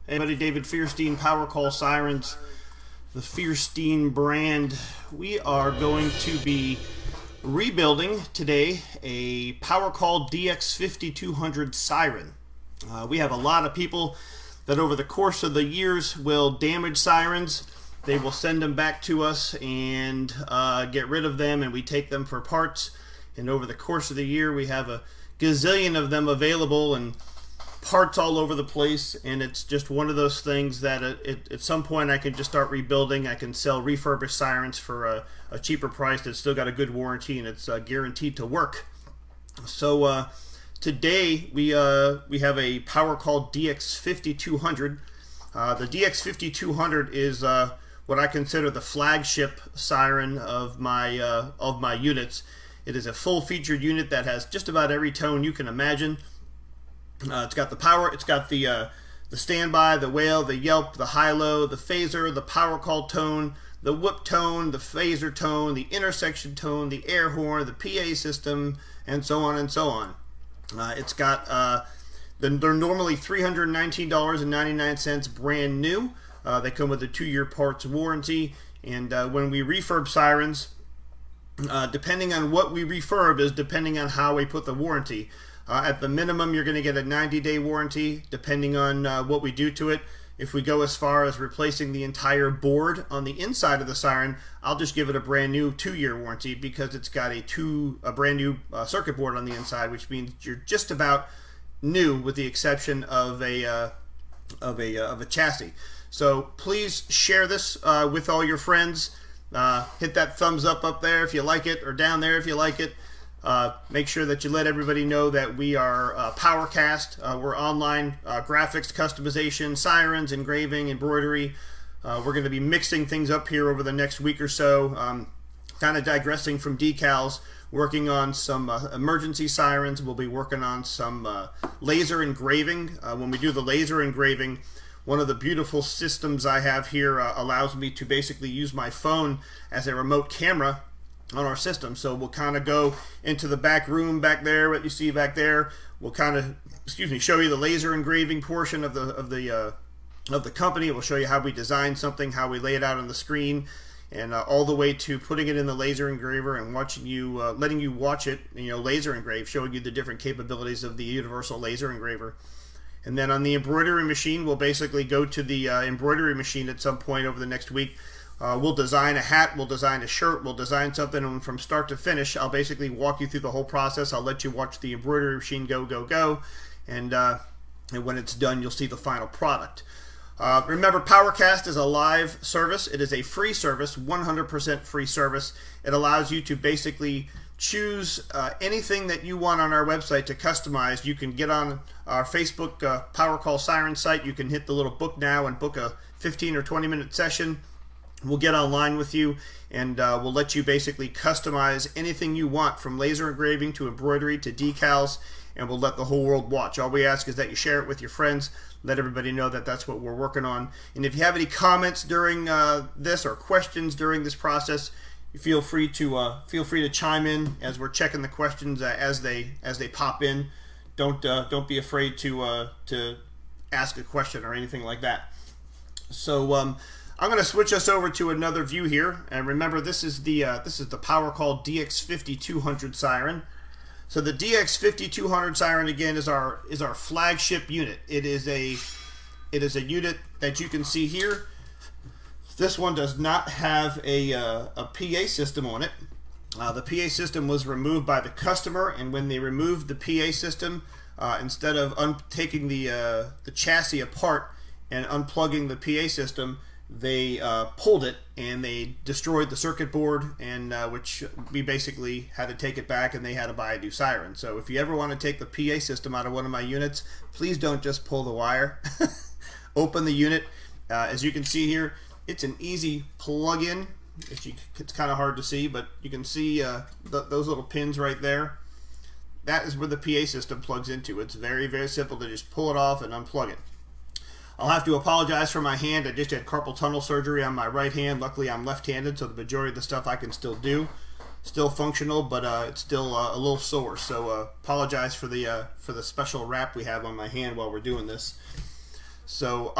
Hey buddy, David Fierstein, Powercall Sirens, the Fierstein brand. We are going to be rebuilding today a Powercall DX5200 Siren. We have a lot of people that over the course of the years will damage sirens. They will send them back to us and get rid of them, and we take them for parts. And over the course of the year, we have a gazillion of them available and parts all over the place, and it's just one of those things that at some point I can just start rebuilding. I can sell refurbished sirens for a cheaper price that's still got a good warranty and it's guaranteed to work. So today we have a Powercall DX5200. The DX5200 is what I consider the flagship siren of my units. It is a full-featured unit that has just about every tone you can imagine. It's got the power, it's got the standby, the wail, the yelp, the high-low, the phaser, the power call tone, the whoop tone, the phaser tone, the intersection tone, the air horn, the PA system, and so on and so on. It's got, they're normally $319.99 brand new. They come with a 2-year parts warranty, and when we refurb sirens, depending on what we refurb is depending on how we put the warranty. At the minimum, you're going to get a 90-day warranty, depending on what we do to it. If we go as far as replacing the entire board on the inside of the siren, I'll just give it a brand new 2-year warranty because it's got a brand new circuit board on the inside, which means you're just about new, with the exception of a chassis. So please share this with all your friends. Hit that thumbs up there if you like it, or down there if you like it. Make sure that you let everybody know that we are Powercast. We're online graphics, customization, sirens, engraving, embroidery. We're going to be mixing things up here over the next week or so, kind of digressing from decals, working on some emergency sirens. We'll be working on some laser engraving. When we do the laser engraving, one of the beautiful systems I have here allows me to basically use my phone as a remote camera on our system. So we'll kind of go into the back room back there, what you see back there. We'll kind of, show you the laser engraving portion of the company. We'll show you how we design something, how we lay it out on the screen, and all the way to putting it in the laser engraver and watching you, letting you watch it, laser engrave, showing you the different capabilities of the universal laser engraver. And then on the embroidery machine, we'll basically go to the embroidery machine at some point over the next week. We'll design a hat, we'll design a shirt, we'll design something, and from start to finish, I'll basically walk you through the whole process. I'll let you watch the embroidery machine go, and when it's done, you'll see the final product. Remember, Powercast is a live service. It is a free service, 100% free service. It allows you to basically choose anything that you want on our website to customize. You can get on our Facebook Powercall Siren site. You can hit the little book now and book a 15 or 20 minute session. We'll get online with you, and we'll let you basically customize anything you want, from laser engraving to embroidery to decals, and we'll let the whole world watch. All we ask is that you share it with your friends, let everybody know that that's what we're working on. And if you have any comments during this, or questions during this process, feel free to chime in as we're checking the questions as they pop in. Don't be afraid to ask a question or anything like that. So I'm going to switch us over to another view here, and remember, this is the Powercall DX5200 Siren. So the DX5200 Siren, again, is our flagship unit. It is a unit that you can see here. This one does not have a PA system on it. The PA system was removed by the customer, and when they removed the PA system, instead of taking the chassis apart and unplugging the PA system, they pulled it and they destroyed the circuit board, and which we basically had to take it back, and they had to buy a new siren. So if you ever want to take the PA system out of one of my units, please don't just pull the wire. Open the unit. As you can see here, it's an easy plug-in. It's kind of hard to see, but you can see those little pins right there. That is where the PA system plugs into. It's very, very simple to just pull it off and unplug it. I'll have to apologize for my hand. I just had carpal tunnel surgery on my right hand. Luckily, I'm left-handed, so the majority of the stuff I can still do. Still functional, but it's still a little sore. So apologize for the special wrap we have on my hand while we're doing this. So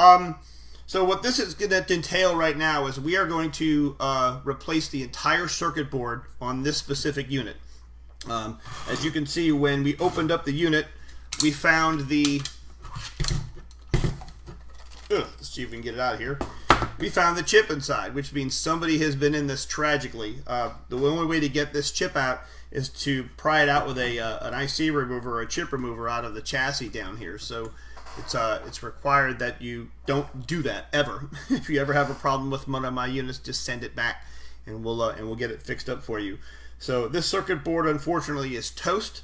so what this is going to entail right now is we are going to replace the entire circuit board on this specific unit. As you can see, when we opened up the unit, we found the let's see if we can get it out of here. We found the chip inside, which means somebody has been in this tragically. The only way to get this chip out is to pry it out with an IC remover or a chip remover out of the chassis down here. So it's required that you don't do that ever. If you ever have a problem with one of my units, just send it back, and we'll get it fixed up for you. So this circuit board, unfortunately, is toast.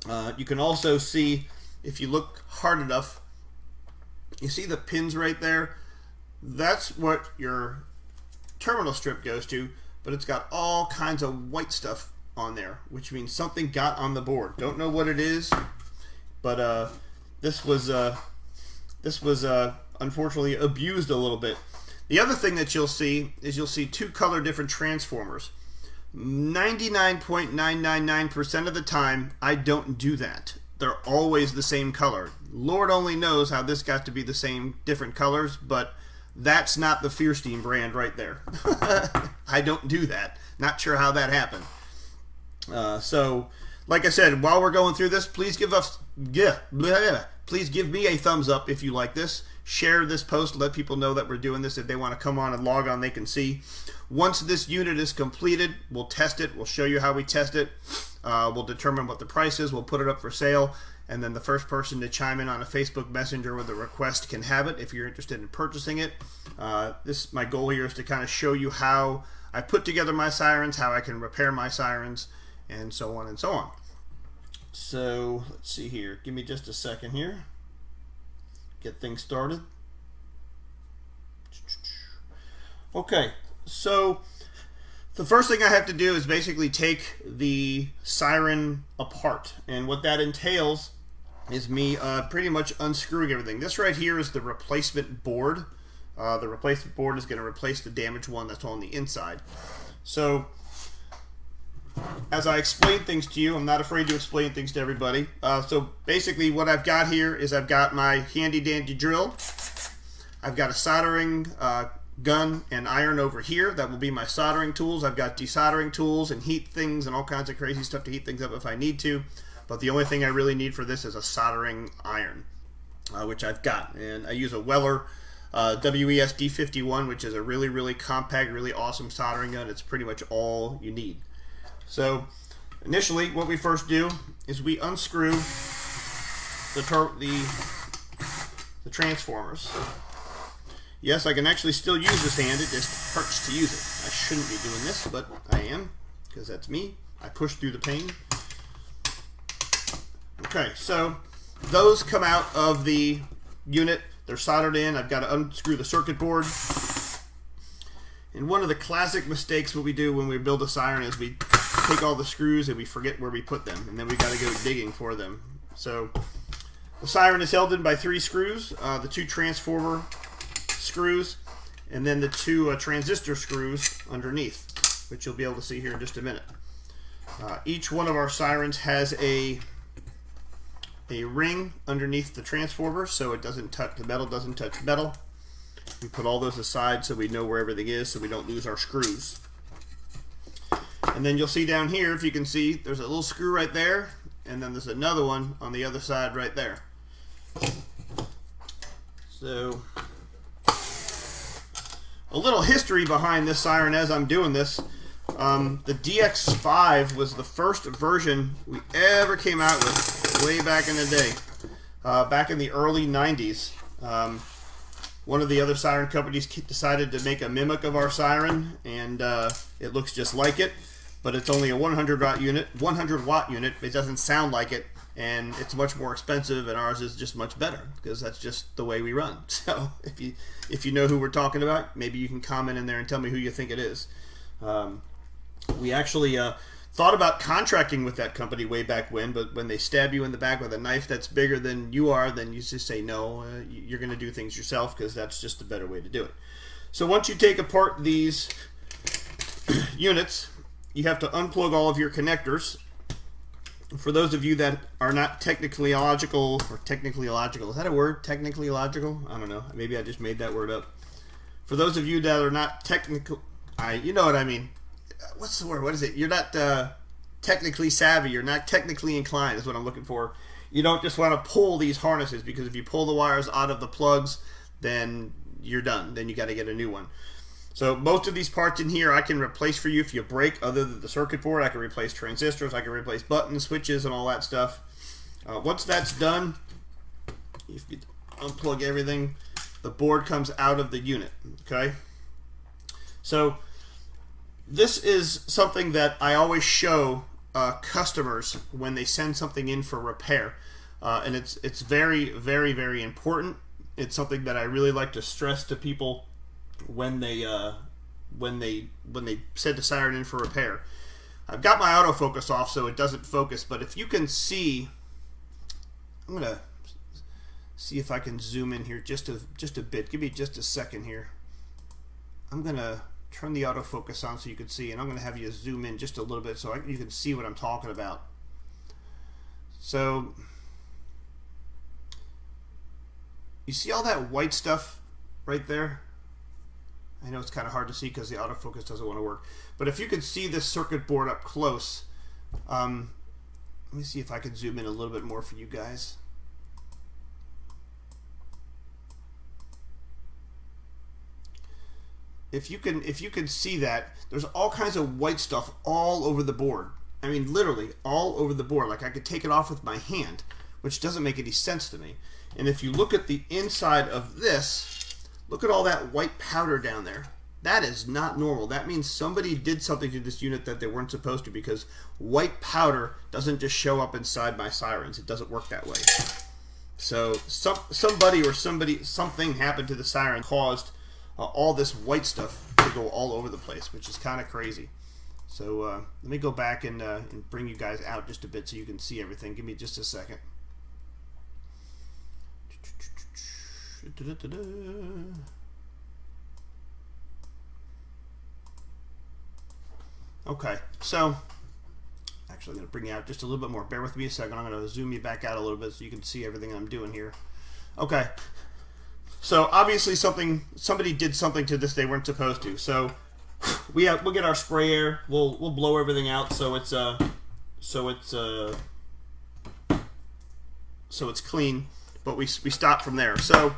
You can also see, if you look hard enough, you see the pins right there. That's what your terminal strip goes to, but it's got all kinds of white stuff on there, which means something got on the board. Don't know what it is, but this was unfortunately abused a little bit. The other thing that you'll see is you'll see two color different transformers. 99.999% of the time, I don't do that. They're always the same color. Lord only knows how this got to be the same different colors, but that's not the Fierstein brand right there. I don't do that. Not sure how that happened. So, like I said, while we're going through this, please give me a thumbs up if you like this. Share this post, let people know that we're doing this. If they want to come on and log on, they can see. Once this unit is completed, we'll test it. We'll show you how we test it. We'll determine what the price is. We'll put it up for sale. And then the first person to chime in on a Facebook Messenger with a request can have it if you're interested in purchasing it. My goal here is to kind of show you how I put together my Sirens, how I can repair my Sirens, and so on and so on. So let's see here. Give me just a second here. Get things started. Okay, so the first thing I have to do is basically take the Siren apart, and what that entails is me pretty much unscrewing everything. This right here is the replacement board. The replacement board is going to replace the damaged one that's on the inside. So as I explain things to you, I'm not afraid to explain things to everybody. So basically what I've got here is I've got my handy dandy drill. I've got a soldering gun and iron over here. That will be my soldering tools. I've got desoldering tools and heat things and all kinds of crazy stuff to heat things up if I need to. But the only thing I really need for this is a soldering iron, which I've got. And I use a Weller WES D51, which is a really, really compact, really awesome soldering gun. It's pretty much all you need. So initially what we first do is we unscrew the transformers. Yes, I can actually still use this hand, it just hurts to use it. I shouldn't be doing this, but I am, because that's me. I push through the pain. Okay, so those come out of the unit. They're soldered in. I've got to unscrew the circuit board. And one of the classic mistakes what we do when we build a Siren is we take all the screws and we forget where we put them, and then we got to go digging for them. So the Siren is held in by 3 screws, the 2 transformer screws, and then the 2 transistor screws underneath, which you'll be able to see here in just a minute. Each one of our Sirens has a ring underneath the transformer, so it doesn't touch the metal. Doesn't touch metal. We put all those aside so we know where everything is, so we don't lose our screws. And then you'll see down here, if you can see, there's a little screw right there, and then there's another one on the other side right there. So a little history behind this Siren as I'm doing this. The DX5 was the first version we ever came out with way back in the day. Back in the early 90s. One of the other Siren companies decided to make a mimic of our Siren, and it looks just like it, but it's only a 100 watt unit. It doesn't sound like it, and it's much more expensive, and ours is just much better because that's just the way we run. So if you know who we're talking about, maybe you can comment in there and tell me who you think it is. We actually thought about contracting with that company way back when, but when they stab you in the back with a knife that's bigger than you are, then you just say no, you're going to do things yourself because that's just a better way to do it. So once you take apart these units, you have to unplug all of your connectors, For those of you that are not technically illogical, or technically illogical, is that a word? Technically illogical? I don't know. Maybe I just made that word up. For those of you that are not technical, you know what I mean. What's the word? What is it? You're not technically savvy. You're not technically inclined is what I'm looking for. You don't just want to pull these harnesses, because if you pull the wires out of the plugs, then you're done. Then you got to get a new one. So most of these parts in here I can replace for you if you break. Other than the circuit board, I can replace transistors, I can replace buttons, switches, and all that stuff. Once that's done, if you unplug everything, the board comes out of the unit. Okay. So this is something that I always show customers when they send something in for repair, and it's very, very, very important. It's something that I really like to stress to people when they send a siren in for repair. I've got my autofocus off so it doesn't focus, but if you can see, I'm gonna see if I can zoom in here just a bit. Give me just a second here. I'm gonna turn the autofocus on so you can see, and I'm gonna have you zoom in just a little bit so you can see what I'm talking about. So you see all that white stuff right there? I know it's kind of hard to see because the autofocus doesn't want to work. But if you could see this circuit board up close, let me see if I can zoom in a little bit more for you guys. If you can see that, there's all kinds of white stuff all over the board. I mean, literally all over the board. Like I could take it off with my hand, which doesn't make any sense to me. And if you look at the inside of this, look at all that white powder down there. That is not normal. That means somebody did something to this unit that they weren't supposed to, because white powder doesn't just show up inside my Sirens. It doesn't work that way. So somebody or something happened to the Siren, caused all this white stuff to go all over the place, which is kind of crazy. So let me go back and bring you guys out just a bit so you can see everything. Give me just a second. Okay, so actually I'm going to bring you out just a little bit more. Bear with me a second. I'm going to zoom you back out a little bit so you can see everything I'm doing here. Okay, so obviously somebody did something to this they weren't supposed to. So we'll get our spray air. We'll blow everything out so it's clean. But we stop from there. So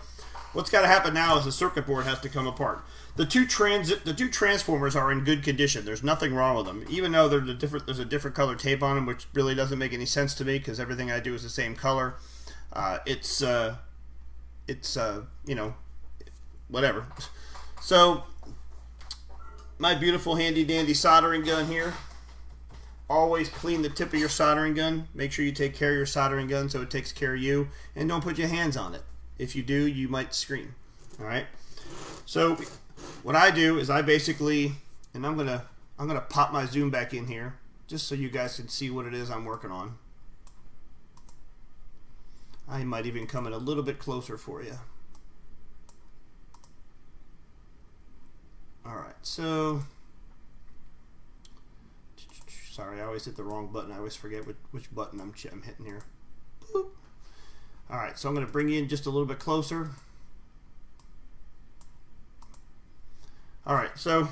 what's got to happen now is the circuit board has to come apart. The two transformers are in good condition. There's nothing wrong with them, even though there's a different color tape on them, which really doesn't make any sense to me because everything I do is the same color. It's you know, whatever. So my beautiful handy dandy soldering gun here. Always clean the tip of your soldering gun. Make sure you take care of your soldering gun so it takes care of you, and don't put your hands on it. If you do, you might scream. All right. So what I do is I basically, and I'm gonna pop my zoom back in here just so you guys can see what it is I'm working on. I might even come in a little bit closer for you. All right. So. Sorry, I always hit the wrong button. I always forget which button I'm hitting here. Boop. All right, so I'm going to bring you in just a little bit closer. All right, so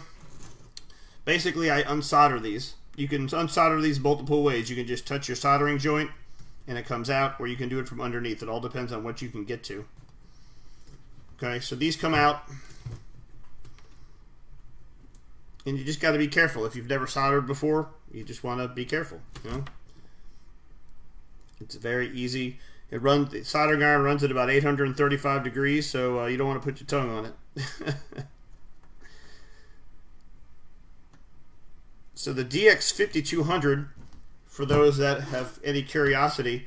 basically I unsolder these. You can unsolder these multiple ways. You can just touch your soldering joint and it comes out, or you can do it from underneath. It all depends on what you can get to. Okay, so these come out. And you just got to be careful. If you've never soldered before, you just want to be careful. You know, it's very easy. The soldering iron runs at about 835 degrees, so you don't want to put your tongue on it. So the DX5200, for those that have any curiosity,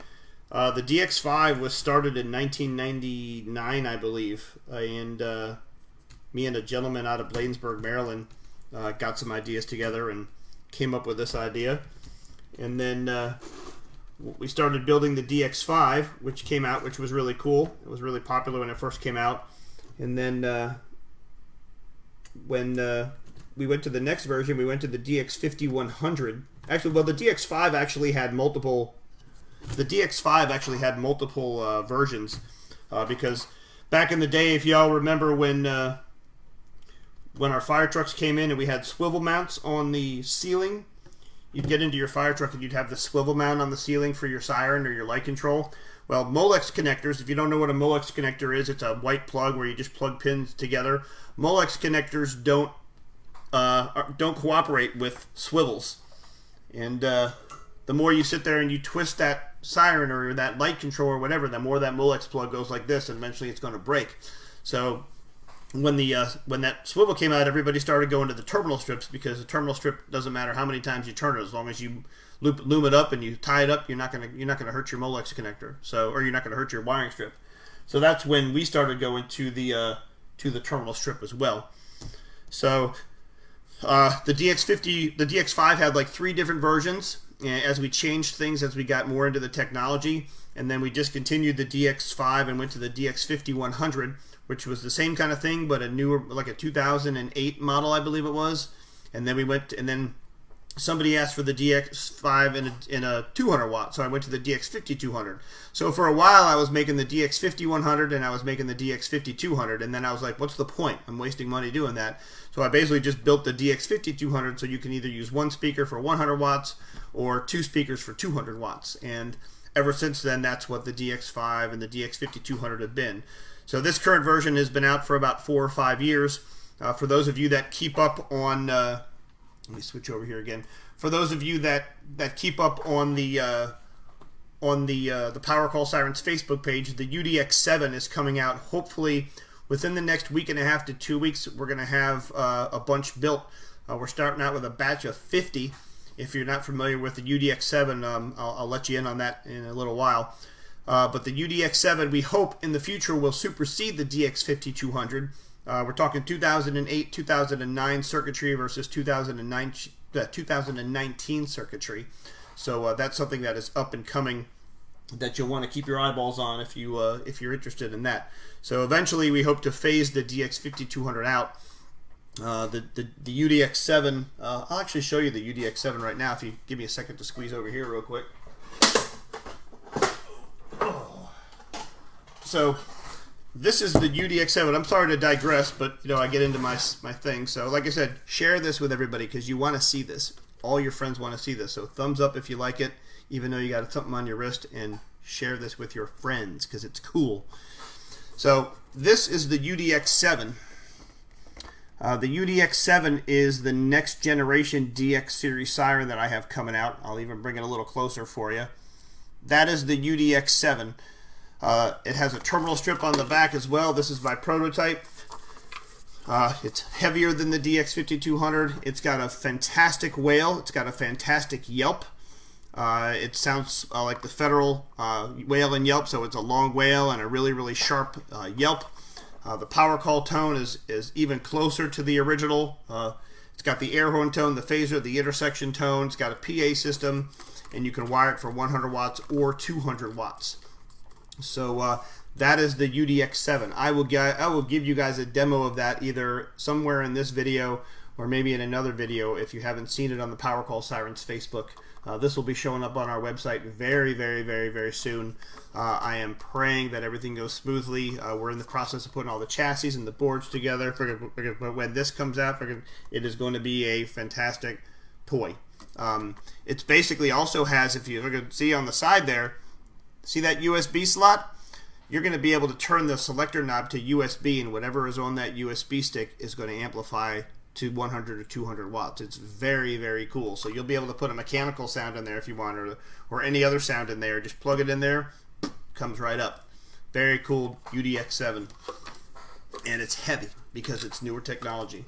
the DX5 was started in 1999, I believe, and me and a gentleman out of Bladensburg, Maryland, got some ideas together and came up with this idea. And then we started building the DX5, which came out, which was really cool. It was really popular when it first came out. And then when we went to the next version, we went to the DX5100. Actually, well, the DX5 actually had multiple The DX5 actually had multiple versions because back in the day, if y'all remember when our fire trucks came in and we had swivel mounts on the ceiling, you'd get into your fire truck and you'd have the swivel mount on the ceiling for your siren or your light control. Well, Molex connectors, if you don't know what a Molex connector is, it's a white plug where you just plug pins together. Molex connectors don't cooperate with swivels. And the more you sit there and you twist that siren or that light control or whatever, the more that Molex plug goes like this, and eventually it's going to break. So when that swivel came out, everybody started going to the terminal strips, because the terminal strip doesn't matter how many times you turn it, as long as you loom it up and you tie it up, you're not gonna hurt your Molex connector. So, or you're not gonna hurt your wiring strip. So that's when we started going to the terminal strip as well. So the DX5 had like 3 different versions as we changed things as we got more into the technology, and then we discontinued the DX5 and went to the DX5100, which was the same kind of thing but a newer, like a 2008 model, I believe it was. And then we went, and then somebody asked for the DX5 in a 200 watt, so I went to the DX5200. So for a while I was making the DX5100 and I was making the DX5200, and then I was like, what's the point? I'm wasting money doing that. So I basically just built the DX5200 so you can either use 1 speaker for 100 watts or 2 speakers for 200 watts. And ever since then, that's what the DX5 and the DX5200 have been. So this current version has been out for about 4 or 5 years. For those of you that keep up on let me switch over here again. For those of you that keep up on the Powercall Sirens Facebook page, the UDX7 is coming out. Hopefully, within the next week and a half to 2 weeks, we're going to have a bunch built. We're starting out with a batch of 50. If you're not familiar with the UDX7, I'll let you in on that in a little while. But the UDX7, we hope in the future will supersede the DX5200. We're talking 2008, 2009 circuitry versus 2019 circuitry. So that's something that is up and coming that you'll want to keep your eyeballs on if you're interested in that. So eventually we hope to phase the DX5200 out. The UDX7, I'll actually show you the UDX7 right now if you give me a second to squeeze over here real quick. So this is the UDX7. I'm sorry to digress, but I get into my thing. So like I said, share this with everybody because you want to see this. All your friends want to see this. So thumbs up if you like it, even though you got something on your wrist, and share this with your friends because it's cool. So this is the UDX7. The UDX7 is the next generation DX series siren that I have coming out. I'll even bring it a little closer for you. That is the UDX7. It has a terminal strip on the back as well. This is my prototype. It's heavier than the DX5200. It's got a fantastic wail. It's got a fantastic yelp. It sounds like the Federal wail and yelp, so it's a long wail and a really, really sharp yelp. The Powercall tone is even closer to the original. It's got the air horn tone, the phaser, the intersection tone. It's got a PA system, and you can wire it for 100 watts or 200 watts. So that is the UDX7. I will give you guys a demo of that either somewhere in this video or maybe in another video if you haven't seen it on the Powercall Sirens Facebook. This will be showing up on our website very, very, very, very soon. I am praying that everything goes smoothly. We're in the process of putting all the chassis and the boards together. When this comes out, it is going to be a fantastic toy. It basically also has, if you look at, see on the side there, see that USB slot? You're going to be able to turn the selector knob to USB, and whatever is on that USB stick is going to amplify to 100 or 200 watts. It's very, very cool. So you'll be able to put a mechanical sound in there if you want, or any other sound in there. Just plug it in there, comes right up. Very cool UDX7. And it's heavy because it's newer technology.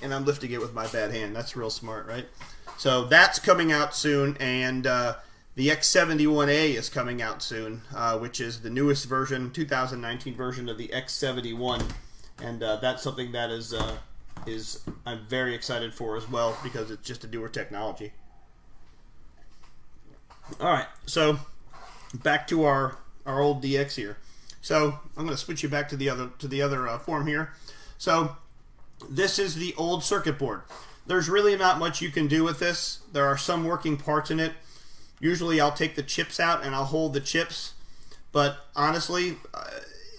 And I'm lifting it with my bad hand. That's real smart, right? So that's coming out soon, and the X71A is coming out soon, which is the newest version, 2019 version of the X71. And that's something that is I'm very excited for as well because it's just a newer technology. All right, so back to our old DX here. So I'm going to switch you back to the other form here. So this is the old circuit board. There's really not much you can do with this. There are some working parts in it. Usually I'll take the chips out and I'll hold the chips, but honestly,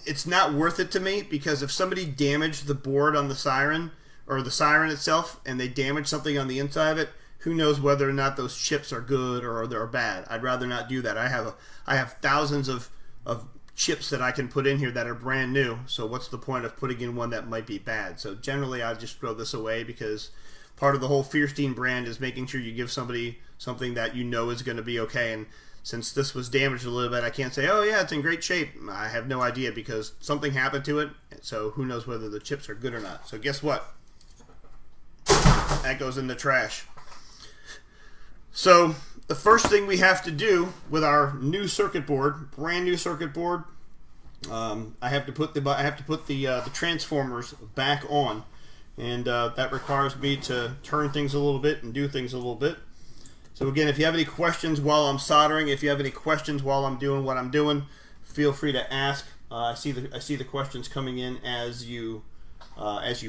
it's not worth it to me, because if somebody damaged the board on the Siren, or the Siren itself, and they damage something on the inside of it, who knows whether or not those chips are good or they're bad. I'd rather not do that. I have thousands of chips that I can put in here that are brand new, so what's the point of putting in one that might be bad? So generally I just throw this away, because part of the whole Fierstein brand is making sure you give somebody something that you know is going to be okay. And since this was damaged a little bit, I can't say, oh yeah, it's in great shape. I have no idea, because something happened to it, so who knows whether the chips are good or not. So guess what? That goes in the trash. So the first thing we have to do with our new circuit board, brand new circuit board, I have to put the transformers back on, and that requires me to turn things a little bit and do things a little bit. So again, if you have any questions while I'm soldering, if you have any questions while I'm doing what I'm doing, feel free to ask. I see the questions coming in as you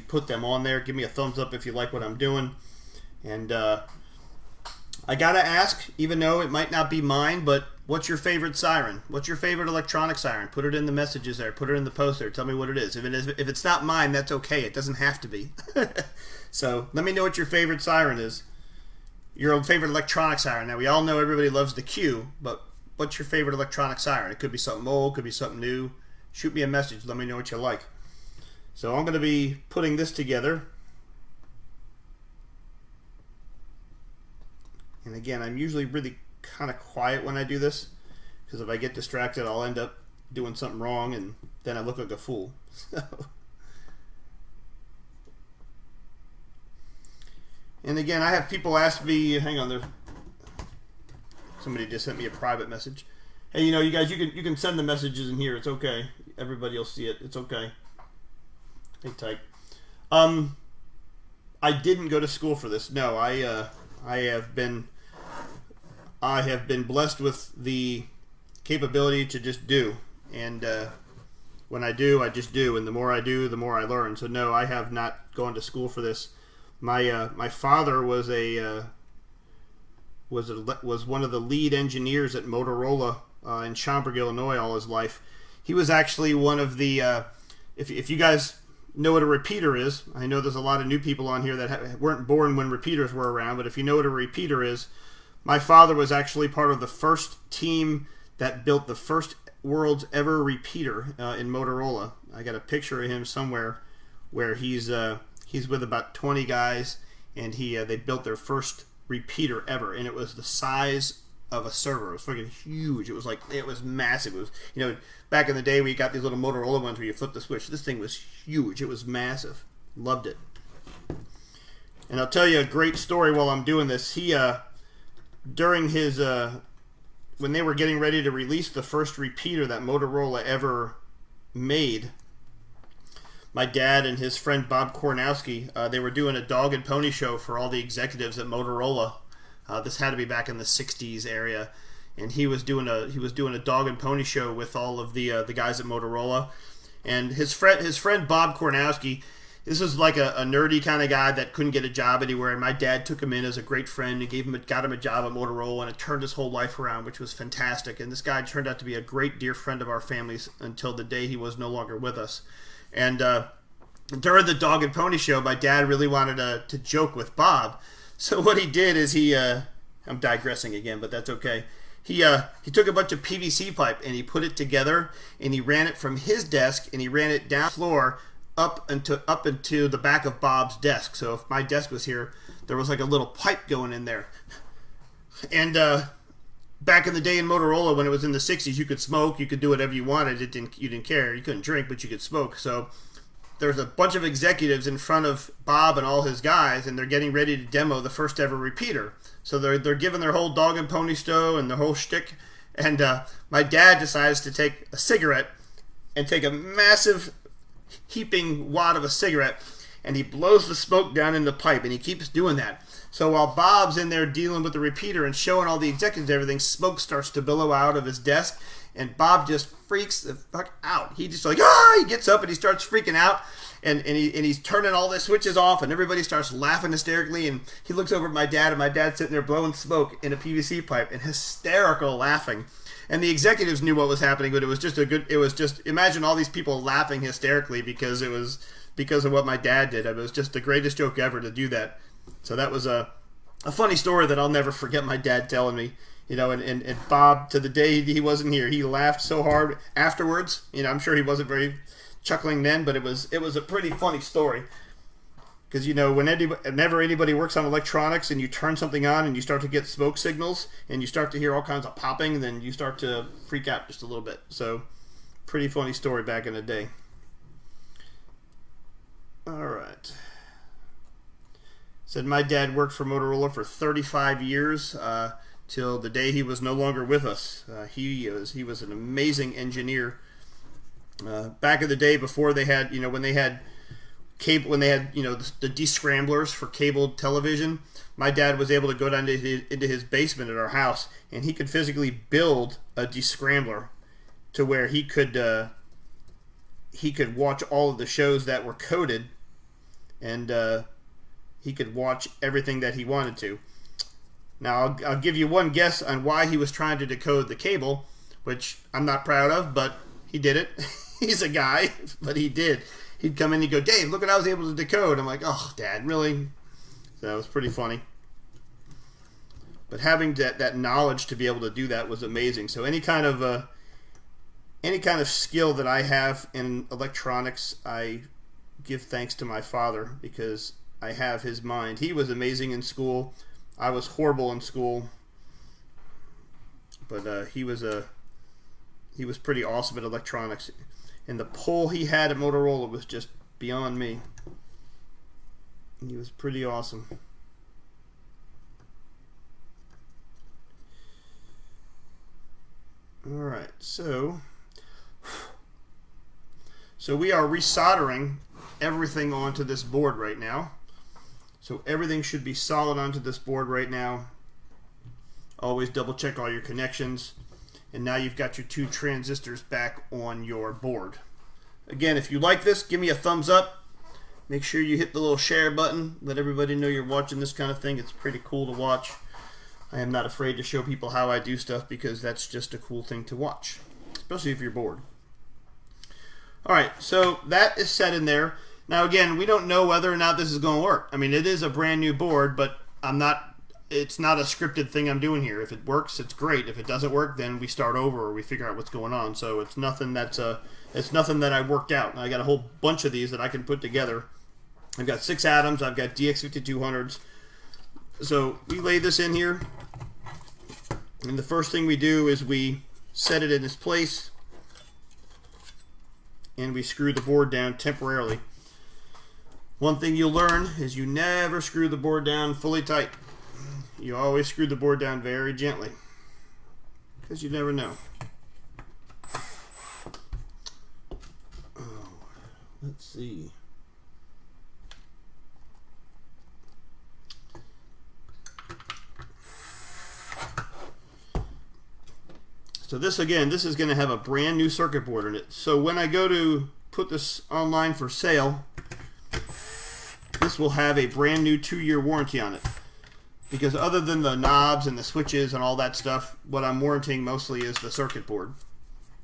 put them on there. Give me a thumbs up if you like what I'm doing. And I gotta ask, even though it might not be mine, but what's your favorite siren? What's your favorite electronic siren? Put it in the messages there. Put it in the post there. Tell me what it is. If it's not mine, that's okay. It doesn't have to be. So let me know what your favorite siren is. Your favorite electronic siren. Now we all know everybody loves the Q, but what's your favorite electronic siren? It could be something old, could be something new. Shoot me a message. Let me know what you like. So I'm going to be putting this together. And again, I'm usually really kind of quiet when I do this, because if I get distracted, I'll end up doing something wrong, and then I look like a fool. And again, I have people ask me, hang on, somebody just sent me a private message. Hey, you guys, you can send the messages in here. It's okay. Everybody will see it. It's okay. Hang tight. I didn't go to school for this. No, I have been blessed with the capability to just do, and when I do, I just do, and the more I do, the more I learn. So no, I have not gone to school for this. My father was one of the lead engineers at Motorola in Schaumburg, Illinois, all his life. He was actually one of the if you guys know what a repeater is, I know there's a lot of new people on here that weren't born when repeaters were around, but if you know what a repeater is, my father was actually part of the first team that built the first world's ever repeater in Motorola. I got a picture of him somewhere where he's with about 20 guys, and they built their first repeater ever, and it was the size of a server. It was freaking huge. It was massive. It was, back in the day we got these little Motorola ones where you flip the switch. This thing was huge. It was massive. Loved it. And I'll tell you a great story while I'm doing this. He during his when they were getting ready to release the first repeater that Motorola ever made, my dad and his friend Bob Kornowski, they were doing a dog and pony show for all the executives at Motorola. This had to be back in the '60s area, and he was doing a dog and pony show with all of the guys at Motorola. And his friend Bob Kornowski, this was like a nerdy kind of guy that couldn't get a job anywhere, and my dad took him in as a great friend and got him a job at Motorola, and it turned his whole life around, which was fantastic. And this guy turned out to be a great dear friend of our family's until the day he was no longer with us. And during the dog and pony show, my dad really wanted to joke with Bob. So what he did is I'm digressing again, but that's okay. He took a bunch of PVC pipe and he put it together, and he ran it from his desk and he ran it down the floor up into the back of Bob's desk. So if my desk was here, there was like a little pipe going in there. And back in the day in Motorola, when it was in the '60s, you could smoke, you could do whatever you wanted. You didn't care. You couldn't drink, but you could smoke. So there's a bunch of executives in front of Bob and all his guys, and they're getting ready to demo the first ever repeater. So they're giving their whole dog and pony show and the whole shtick. And my dad decides to take a cigarette and take a massive heaping wad of a cigarette and he blows the smoke down in the pipe, and he keeps doing that. So while Bob's in there dealing with the repeater and showing all the executives everything, smoke starts to billow out of his desk, and Bob just freaks the fuck out. He just like, he gets up and he starts freaking out, and he's turning all the switches off, and everybody starts laughing hysterically, and he looks over at my dad, and my dad's sitting there blowing smoke in a PVC pipe and hysterical laughing. And the executives knew what was happening, but it was just imagine all these people laughing hysterically because of what my dad did. It was just the greatest joke ever to do that. So that was a funny story that I'll never forget my dad telling me. And Bob, to the day he wasn't here, he laughed so hard afterwards. I'm sure he wasn't very chuckling then, but it was a pretty funny story. Because, whenever anybody works on electronics and you turn something on and you start to get smoke signals and you start to hear all kinds of popping, then you start to freak out just a little bit. So, pretty funny story back in the day. All right. Said my dad worked for Motorola for 35 years till the day he was no longer with us. He was an amazing engineer. Back in the day before they had, when they had cable, when they had the descramblers for cable television, my dad was able to go down into his basement at our house, and he could physically build a descrambler to where he could watch all of the shows that were coded, and he could watch everything that he wanted to. Now I'll give you one guess on why he was trying to decode the cable, which I'm not proud of, but he did it. He's a guy, but he did. He'd come in and he'd go, Dave, look what I was able to decode. I'm like, oh, Dad, really? So it was pretty funny. But having that knowledge to be able to do that was amazing. So any kind of skill that I have in electronics, I give thanks to my father because I have his mind. He was amazing in school. I was horrible in school. But he was pretty awesome at electronics. And the pull he had at Motorola was just beyond me. He was pretty awesome. Alright, so we are resoldering everything onto this board right now. So everything should be solid onto this board right now. Always double check all your connections. And now you've got your two transistors back on your board. Again, if you like this, give me a thumbs up. Make sure you hit the little share button. Let everybody know you're watching this kind of thing. It's pretty cool to watch. I am not afraid to show people how I do stuff because that's just a cool thing to watch, especially if you're bored. Alright, so that is set in there. Now again, we don't know whether or not this is going to work. I mean, it is a brand new board, but it's not a scripted thing I'm doing here. If it works, it's great. If it doesn't work, then we start over or we figure out what's going on. So it's nothing that I worked out. I got a whole bunch of these that I can put together. I've got 6 atoms. I've got DX5200s. So we lay this in here, and the first thing we do is we set it in its place, and we screw the board down temporarily. One thing you'll learn is you never screw the board down fully tight. You always screw the board down very gently, because you never know. Oh, let's see. So this, again, this is going to have a brand new circuit board in it. So when I go to put this online for sale, this will have a brand new 2-year warranty on it. Because other than the knobs and the switches and all that stuff, what I'm warranting mostly is the circuit board.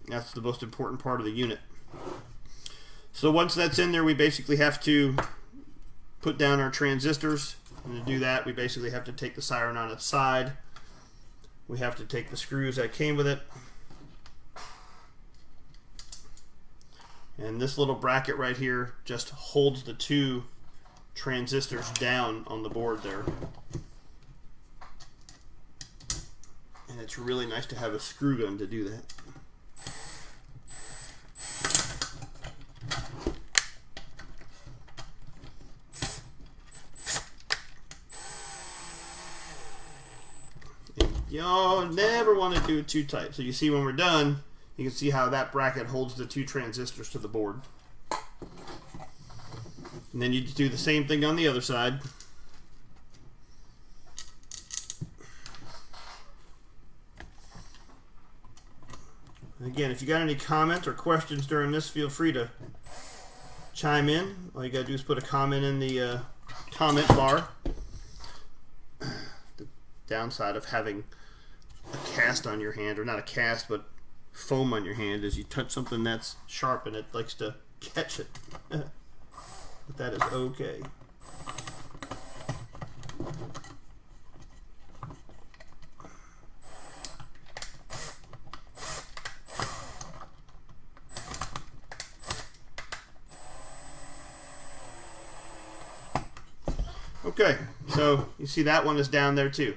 That's the most important part of the unit. So once that's in there, we basically have to put down our transistors. And to do that, we basically have to take the Siren on its side. We have to take the screws that came with it. And this little bracket right here just holds the 2 transistors down on the board there. And it's really nice to have a screw gun to do that. Y'all never want to do it too tight. So you see when we're done, you can see how that bracket holds the 2 transistors to the board. And then you just do the same thing on the other side. And again, if you got any comments or questions during this, feel free to chime in. All you gotta do is put a comment in the comment bar. The downside of having a cast on your hand, or not a cast, but foam on your hand, is you touch something that's sharp and it likes to catch it. But that is okay. Okay, so you see that one is down there too.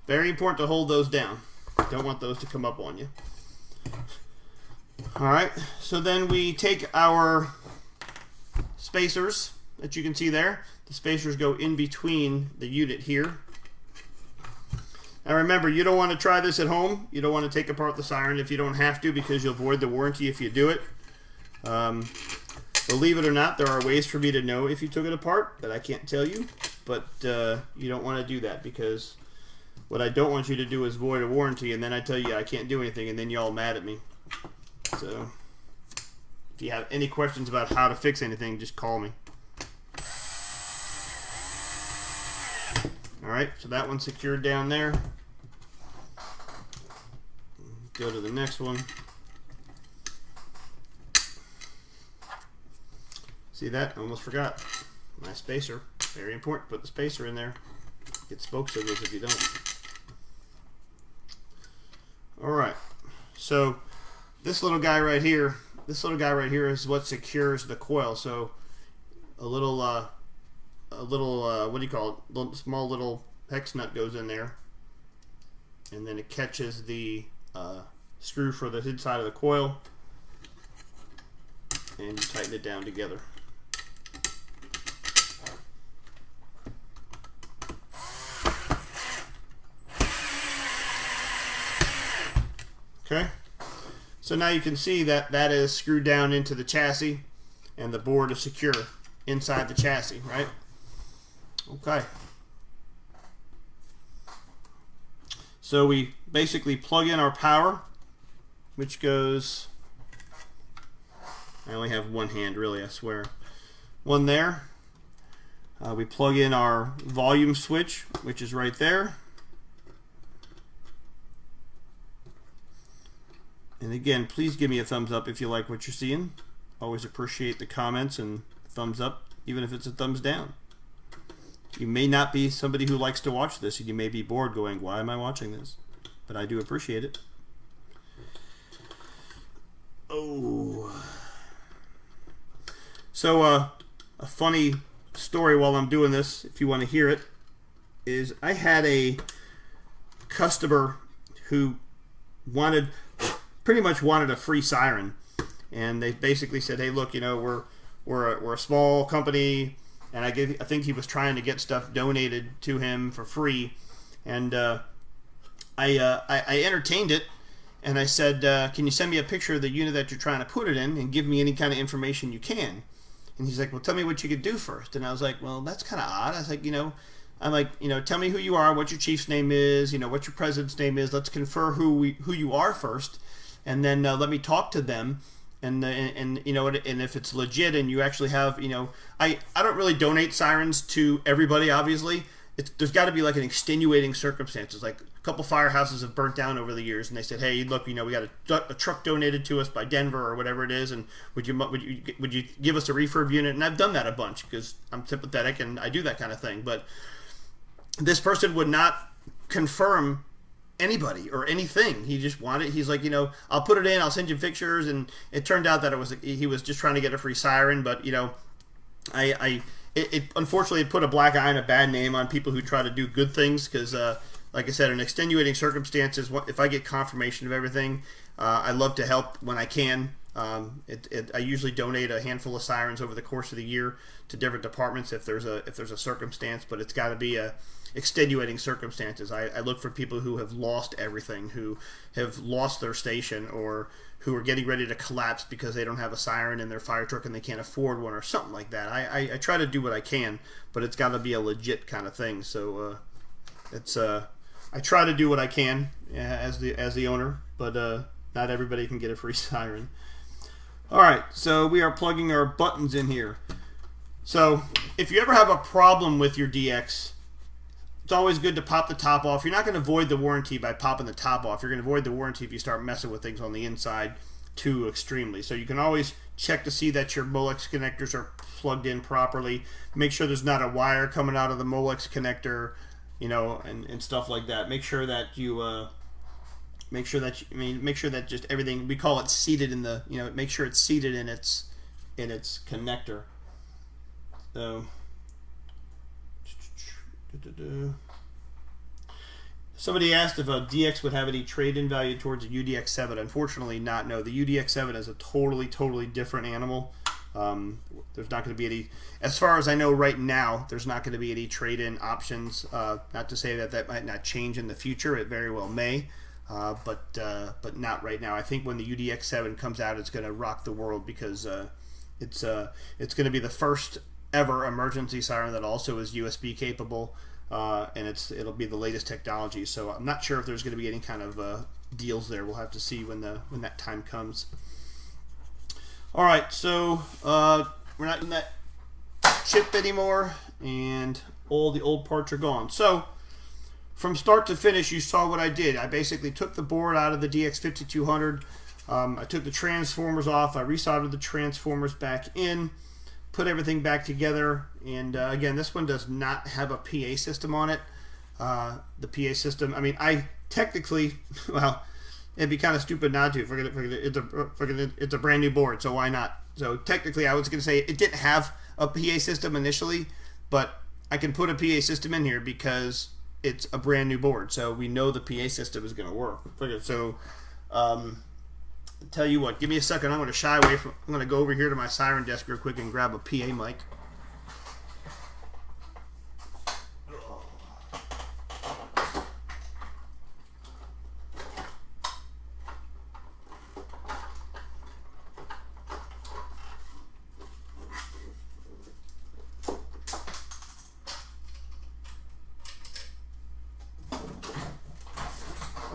Very important to hold those down. Don't want those to come up on you. Alright, so then we take our spacers that you can see there. The spacers go in between the unit here. Now remember, you don't want to try this at home. You don't want to take apart the Siren if you don't have to, because you'll void the warranty if you do it. Believe it or not, there are ways for me to know if you took it apart that I can't tell you. But you don't want to do that, because what I don't want you to do is void a warranty and then I tell you I can't do anything and then you're all mad at me. So if you have any questions about how to fix anything, just call me. Alright, so that one's secured down there. Go to the next one. See that? I almost forgot. My spacer. Very important. Put the spacer in there. Get spoke signals if you don't. Alright. So this little guy right here, is what secures the coil. So a little what do you call it? Small little hex nut goes in there, and then it catches the screw for the inside of the coil, and you tighten it down together. Okay, so now you can see that that is screwed down into the chassis, and the board is secure inside the chassis, right? Okay. So we basically plug in our power, which goes, I only have one hand really, I swear. One there. We plug in our volume switch, which is right there. And again, please give me a thumbs up if you like what you're seeing. Always appreciate the comments and thumbs up, even if it's a thumbs down. You may not be somebody who likes to watch this, and you may be bored going, why am I watching this? But I do appreciate it. Oh. So a funny story while I'm doing this, if you want to hear it, is I had a customer who pretty much wanted a free Siren, and they basically said, hey, look, you know, we're a small company, and I think he was trying to get stuff donated to him for free, and I entertained it, and I said, can you send me a picture of the unit that you're trying to put it in, and give me any kind of information you can? And he's like, well, tell me what you could do first. And I was like, well, that's kind of odd. I was like, tell me who you are, what your chief's name is, what your president's name is. Let's confer who you are first, and then let me talk to them. And if it's legit and you actually have, I don't really donate Sirens to everybody, obviously. There's got to be like an extenuating circumstances. Like a couple firehouses have burnt down over the years, and they said, hey, look, we got a truck donated to us by Denver or whatever it is, and would you give us a refurb unit? And I've done that a bunch because I'm sympathetic and I do that kind of thing. But this person would not confirm anybody or anything. He just wanted, he's like, I'll put it in, I'll send you pictures, and it turned out that he was just trying to get a free Siren. But it unfortunately put a black eye and a bad name on people who try to do good things, because like I said, in extenuating circumstances, if I get confirmation of everything, I love to help when I can, I usually donate a handful of Sirens over the course of the year to different departments if there's a circumstance, but it's got to be extenuating circumstances. I look for people who have lost everything, who have lost their station, or who are getting ready to collapse because they don't have a Siren in their fire truck and they can't afford one or something like that. I try to do what I can, but it's got to be a legit kind of thing. So I try to do what I can as the owner, but not everybody can get a free Siren. All right, so we are plugging our buttons in here. So if you ever have a problem with your DX, it's always good to pop the top off. You're not going to void the warranty by popping the top off. You're going to void the warranty if you start messing with things on the inside too extremely. So you can always check to see that your Molex connectors are plugged in properly. Make sure there's not a wire coming out of the Molex connector, you know, and stuff like that. Make sure that you make sure that just everything, we call it seated in the, you know, make sure it's seated in its connector. So somebody asked if a DX would have any trade-in value towards a UDX7. Unfortunately not, no. The UDX7 is a totally different animal. There's not going to be any, as far as I know right now, there's not going to be any trade-in options. Not to say that might not change in the future. It very well may. But not right now. I think when the UDX7 comes out, it's going to rock the world, because it's going to be the first ever emergency siren that also is USB capable, and it'll be the latest technology. So I'm not sure if there's going to be any kind of deals there. We'll have to see when that time comes. All right, so we're not in that chip anymore, and all the old parts are gone. So from start to finish, you saw what I did. I basically took the board out of the DX5200. I took the transformers off. I resoldered the transformers back in, put everything back together, and again, this one does not have a PA system on it. The PA system, I mean, I technically, well, it'd be kind of stupid not to. Forget it. It's a brand new board, so why not? So technically, I was going to say it didn't have a PA system initially, but I can put a PA system in here because it's a brand new board, so we know the PA system is going to work. So, tell you what, give me a second. I'm going to shy away from. I'm going to go over here to my Siren desk real quick and grab a PA mic.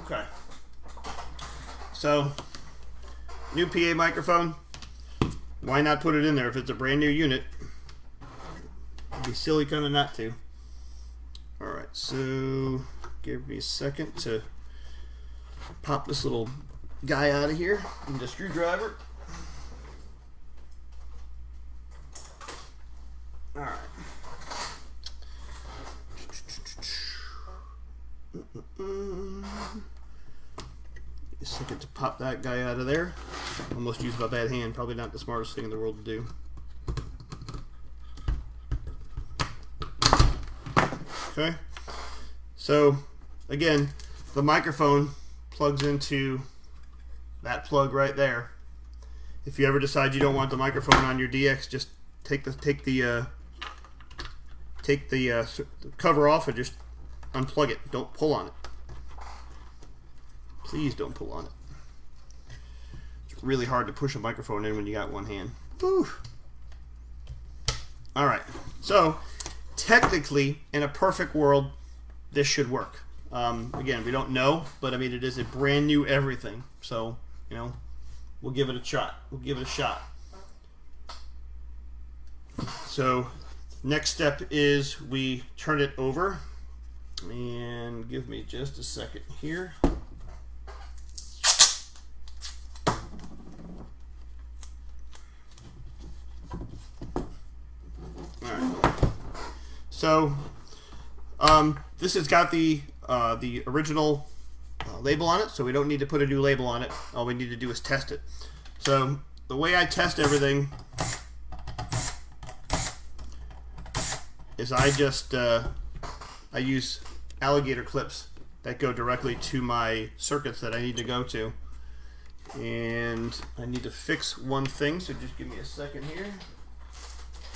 Okay. So, new PA microphone. Why not put it in there if it's a brand new unit? It'd be silly kind of not to. Alright, so give me a second to pop this little guy out of here. Need a screwdriver. Alright. A second to pop that guy out of there. Almost used my bad hand. Probably not the smartest thing in the world to do. Okay. So, again, the microphone plugs into that plug right there. If you ever decide you don't want the microphone on your DX, just take the cover off and just unplug it. Don't pull on it. Please don't pull on it. It's really hard to push a microphone in when you got one hand. Whew. Alright, so technically, in a perfect world, this should work. Again, we don't know, but I mean, it is a brand new everything. So, you know, we'll give it a shot. We'll give it a shot. So, next step is we turn it over. And give me just a second here. So, this has got the original label on it, so we don't need to put a new label on it. All we need to do is test it. So, the way I test everything is I just I use alligator clips that go directly to my circuits that I need to go to, And I need to fix one thing, so just give me a second here.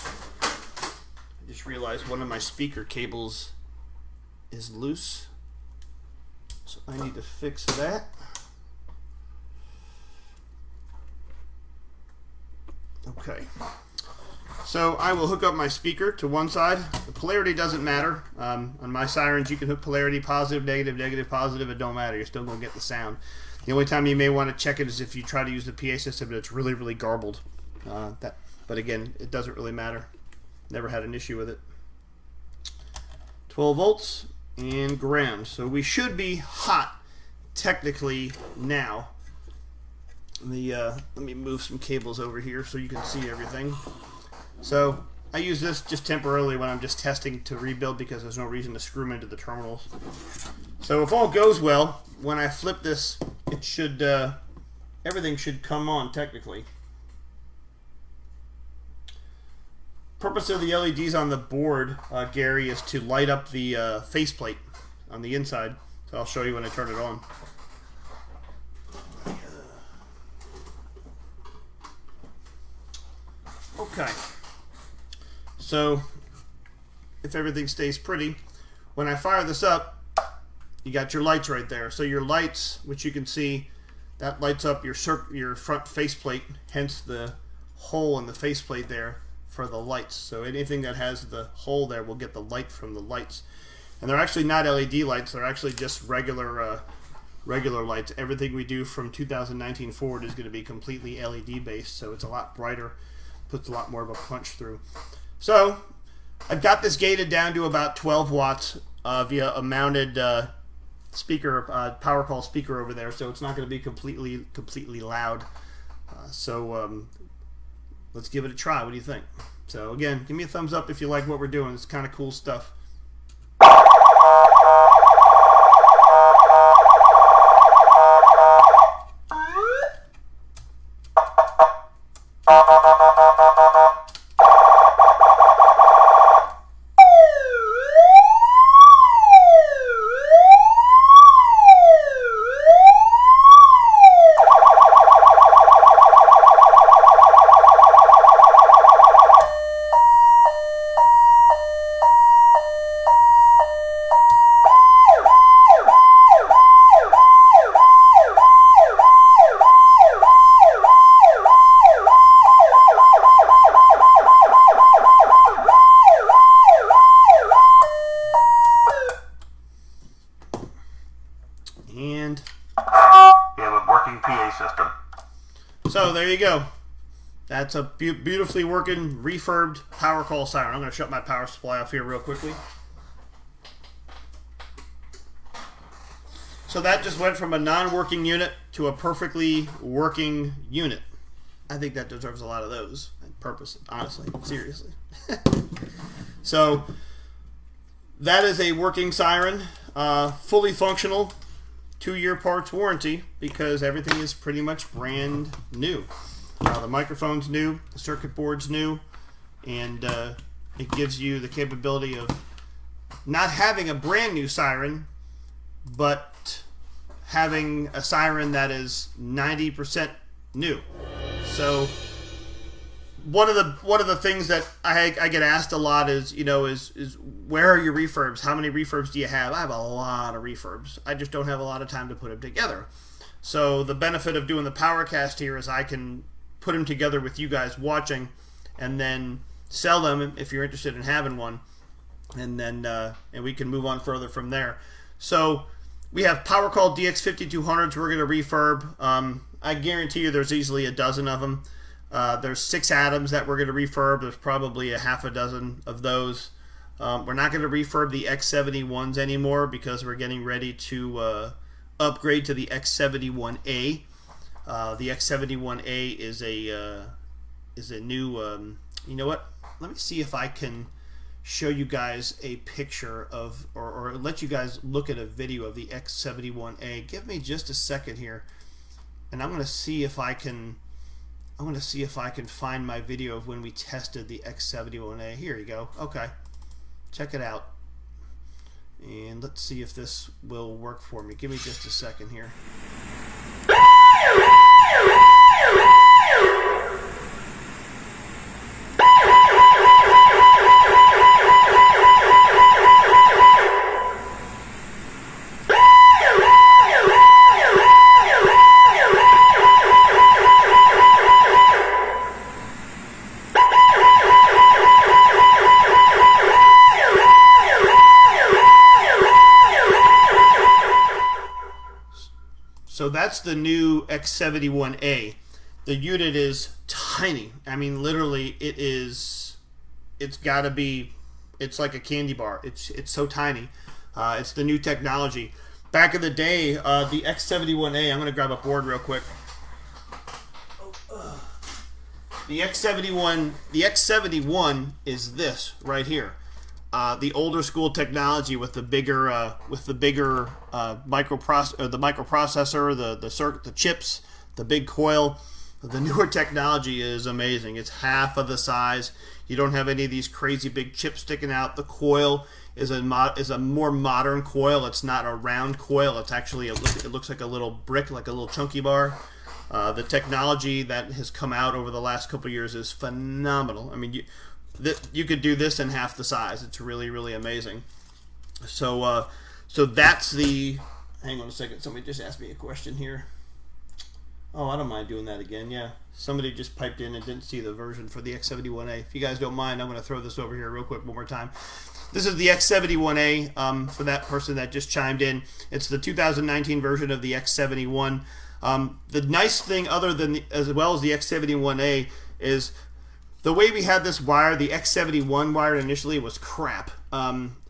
I just realized one of my speaker cables is loose, so I need to fix that. Okay, so I will hook up my speaker to one side. The polarity doesn't matter. On my Sirens, you can hook polarity positive, negative, negative, positive. It don't matter. You're still going to get the sound. The only time you may want to check it is if you try to use the PA system and it's really, really garbled. But again, it doesn't really matter. Never had an issue with it. 12 volts and ground. So we should be hot technically now. Let me move some cables over here so you can see everything. So I use this just temporarily when I'm just testing to rebuild because there's no reason to screw them into the terminals. So if all goes well, when I flip this, it should everything should come on technically. Purpose of the LEDs on the board, Gary, is to light up the faceplate on the inside. So I'll show you when I turn it on. Okay. So if everything stays pretty, when I fire this up, you got your lights right there. So your lights, which you can see, that lights up your front faceplate, hence the hole in the faceplate there for the lights. So anything that has the hole there will get the light from the lights. And they're actually not LED lights, they're actually just regular lights. Everything we do from 2019 forward is going to be completely LED based, so it's a lot brighter, puts a lot more of a punch through. So I've got this gated down to about 12 watts via a mounted speaker, Powercall speaker over there, so it's not going to be completely loud. Let's give it a try. What do you think? So again, give me a thumbs up if you like what we're doing. It's kind of cool stuff. And we have a working PA system. So there you go. That's a beautifully working refurbed Powercall Siren. I'm going to shut my power supply off here real quickly. So that just went from a non-working unit to a perfectly working unit. I think that deserves a lot of those. On purpose, honestly, seriously. So that is a working Siren, fully functional, 2-year parts warranty, because everything is pretty much brand new. The microphone's new, the circuit board's new, and it gives you the capability of not having a brand new Siren, but having a Siren that is 90% new. So one of the things that I get asked a lot is, is where are your refurbs? How many refurbs do you have? I have a lot of refurbs. I just don't have a lot of time to put them together. So the benefit of doing the Powercast here is I can put them together with you guys watching, and then sell them if you're interested in having one, and then and we can move on further from there. So we have Powercall DX5200s we're going to refurb. I guarantee you there's easily a dozen of them. There's 6 Atoms that we're going to refurb. There's probably a half a dozen of those. We're not going to refurb the X71s anymore because we're getting ready to upgrade to the X71A. The X71A is a new. You know what? Let me see if I can show you guys a picture of, or let you guys look at a video of the X71A. Give me just a second here, and I'm going to see if I can. I'm going to see if I can find my video of when we tested the X71A. Here you go. Okay. Check it out. And let's see if this will work for me. Give me just a second here. that's the new X71A. The unit is tiny. I mean, literally, it's got to be, it's like a candy bar. It's so tiny. It's the new technology. Back in the day, the X71A, I'm going to grab a board real quick. The X71 is this right here. The older school technology with the bigger microprocessor, the chips, the big coil. The newer technology is amazing. It's half of the size. You don't have any of these crazy big chips sticking out. The coil is a more modern coil. It's not a round coil. It's actually it looks like a little brick, like a little chunky bar. The technology that has come out over the last couple of years is phenomenal. I mean, you could do this in half the size. It's really, really amazing. So that's the. Hang on a second. Somebody just asked me a question here. Oh, I don't mind doing that again. Yeah, somebody just piped in and didn't see the version for the X71A. If you guys don't mind, I'm going to throw this over here real quick one more time. This is the X71A for that person that just chimed in. It's the 2019 version of the X71. The nice thing, as well as the X71A, is the way we had this wire. The X71 wire initially was crap.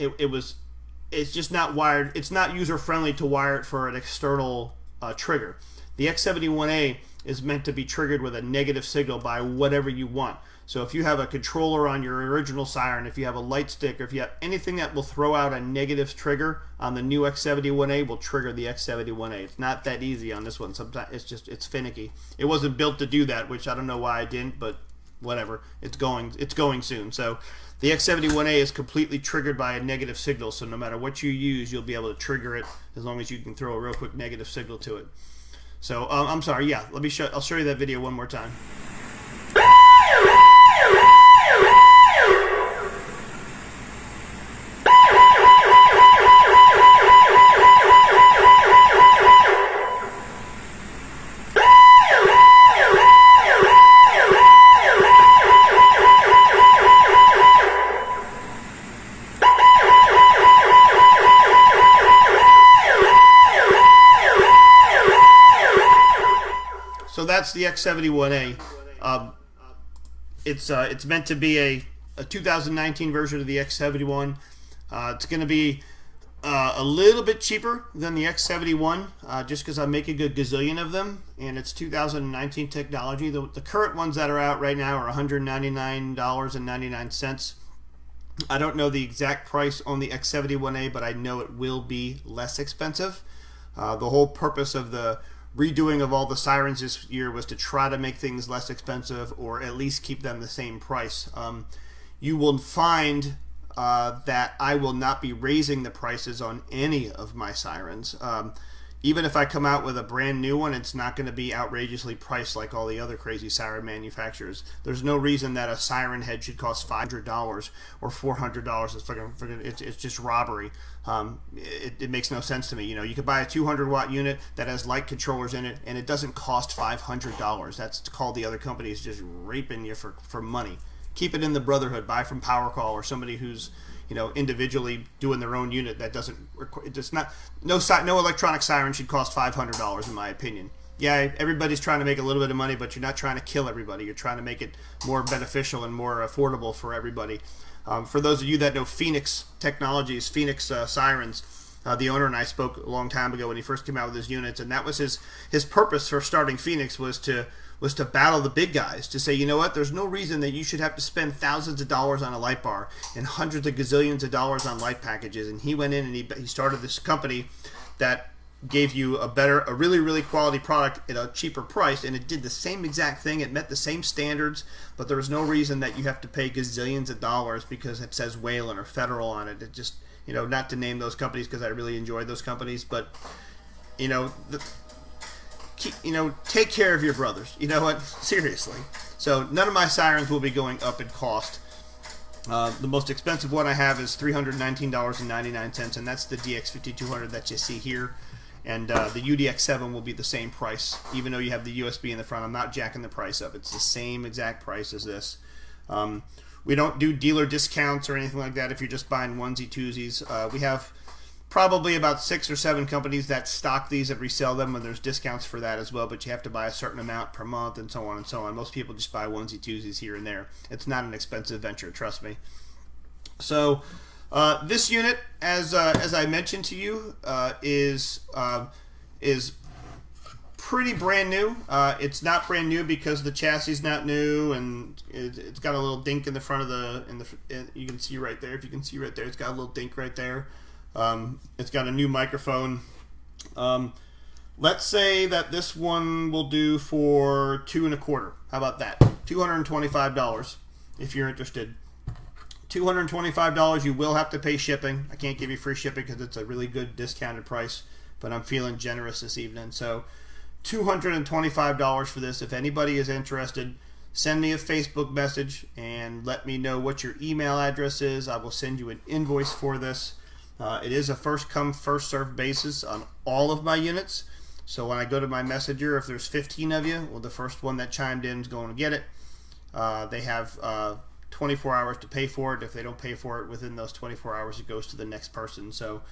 It's just not wired. It's not user friendly to wire it for an external trigger. The X71A is meant to be triggered with a negative signal by whatever you want. So if you have a controller on your original Siren, if you have a light stick, or if you have anything that will throw out a negative trigger on the new X71A, will trigger the X71A. It's not that easy on this one. Sometimes it's finicky. It wasn't built to do that, which I don't know why I didn't, but whatever. It's going soon. So the X71A is completely triggered by a negative signal. So no matter what you use, you'll be able to trigger it as long as you can throw a real quick negative signal to it. So I'm sorry. Yeah, I'll show you that video one more time. So that's the X71A. It's meant to be a 2019 version of the X71. It's going to be a little bit cheaper than the X71, just because I'm making a gazillion of them, and it's 2019 technology. The current ones that are out right now are $199.99. I don't know the exact price on the X71A, but I know it will be less expensive. The whole purpose of the redoing of all the Sirens this year was to try to make things less expensive, or at least keep them the same price. You will find that I will not be raising the prices on any of my Sirens. Even if I come out with a brand new one, it's not going to be outrageously priced like all the other crazy Siren manufacturers. There's no reason that a Siren head should cost $500 or $400. It's just robbery. It makes no sense to me. You know, you could buy a 200-watt unit that has light controllers in it, and it doesn't cost $500. That's called the other companies just raping you for money. Keep it in the brotherhood. Buy from Powercall or somebody who's, you know, individually doing their own unit. That doesn't require. It's not. No electronic siren should cost $500 in my opinion. Yeah, everybody's trying to make a little bit of money, but you're not trying to kill everybody. You're trying to make it more beneficial and more affordable for everybody. For those of you that know Phoenix Technologies, Phoenix Sirens, the owner and I spoke a long time ago when he first came out with his units, and that was his purpose for starting Phoenix was to battle the big guys, to say, you know what, there's no reason that you should have to spend thousands of dollars on a light bar and hundreds of gazillions of dollars on light packages. And he went in and he started this company that gave you a really, really quality product at a cheaper price, and it did the same exact thing. It met the same standards, but there was no reason that you have to pay gazillions of dollars because it says Whalen or Federal on it. It just, you know, not to name those companies because I really enjoy those companies, but, you know, take care of your brothers. You know what? Seriously. So none of my Sirens will be going up in cost. The most expensive one I have is $319.99, and that's the DX5200 that you see here. And the UDX7 will be the same price, even though you have the USB in the front. I'm not jacking the price up. It's the same exact price as this. We don't do dealer discounts or anything like that if you're just buying onesie twosies. We have probably about 6 or 7 companies that stock these and resell them, and there's discounts for that as well, but you have to buy a certain amount per month and so on and so on. Most people just buy onesie twosies here and there. It's not an expensive venture, trust me. So this unit, as I mentioned to you, is pretty brand new. It's not brand new because the chassis is not new, and it's got a little dink in the front of you can see right there. If you can see right there, it's got a little dink right there. It's got a new microphone. Let's say that this one will do for $225. How about that? $225 if you're interested. $225. You will have to pay shipping. I can't give you free shipping because it's a really good discounted price, but I'm feeling generous this evening. So $225 for this. If anybody is interested, send me a Facebook message and let me know what your email address is. I will send you an invoice for this. It is a first come, first served basis on all of my units. So when I go to my messenger, if there's 15 of you, well, the first one that chimed in is going to get it. They have 24 hours to pay for it. If they don't pay for it within those 24 hours, it goes to the next person. So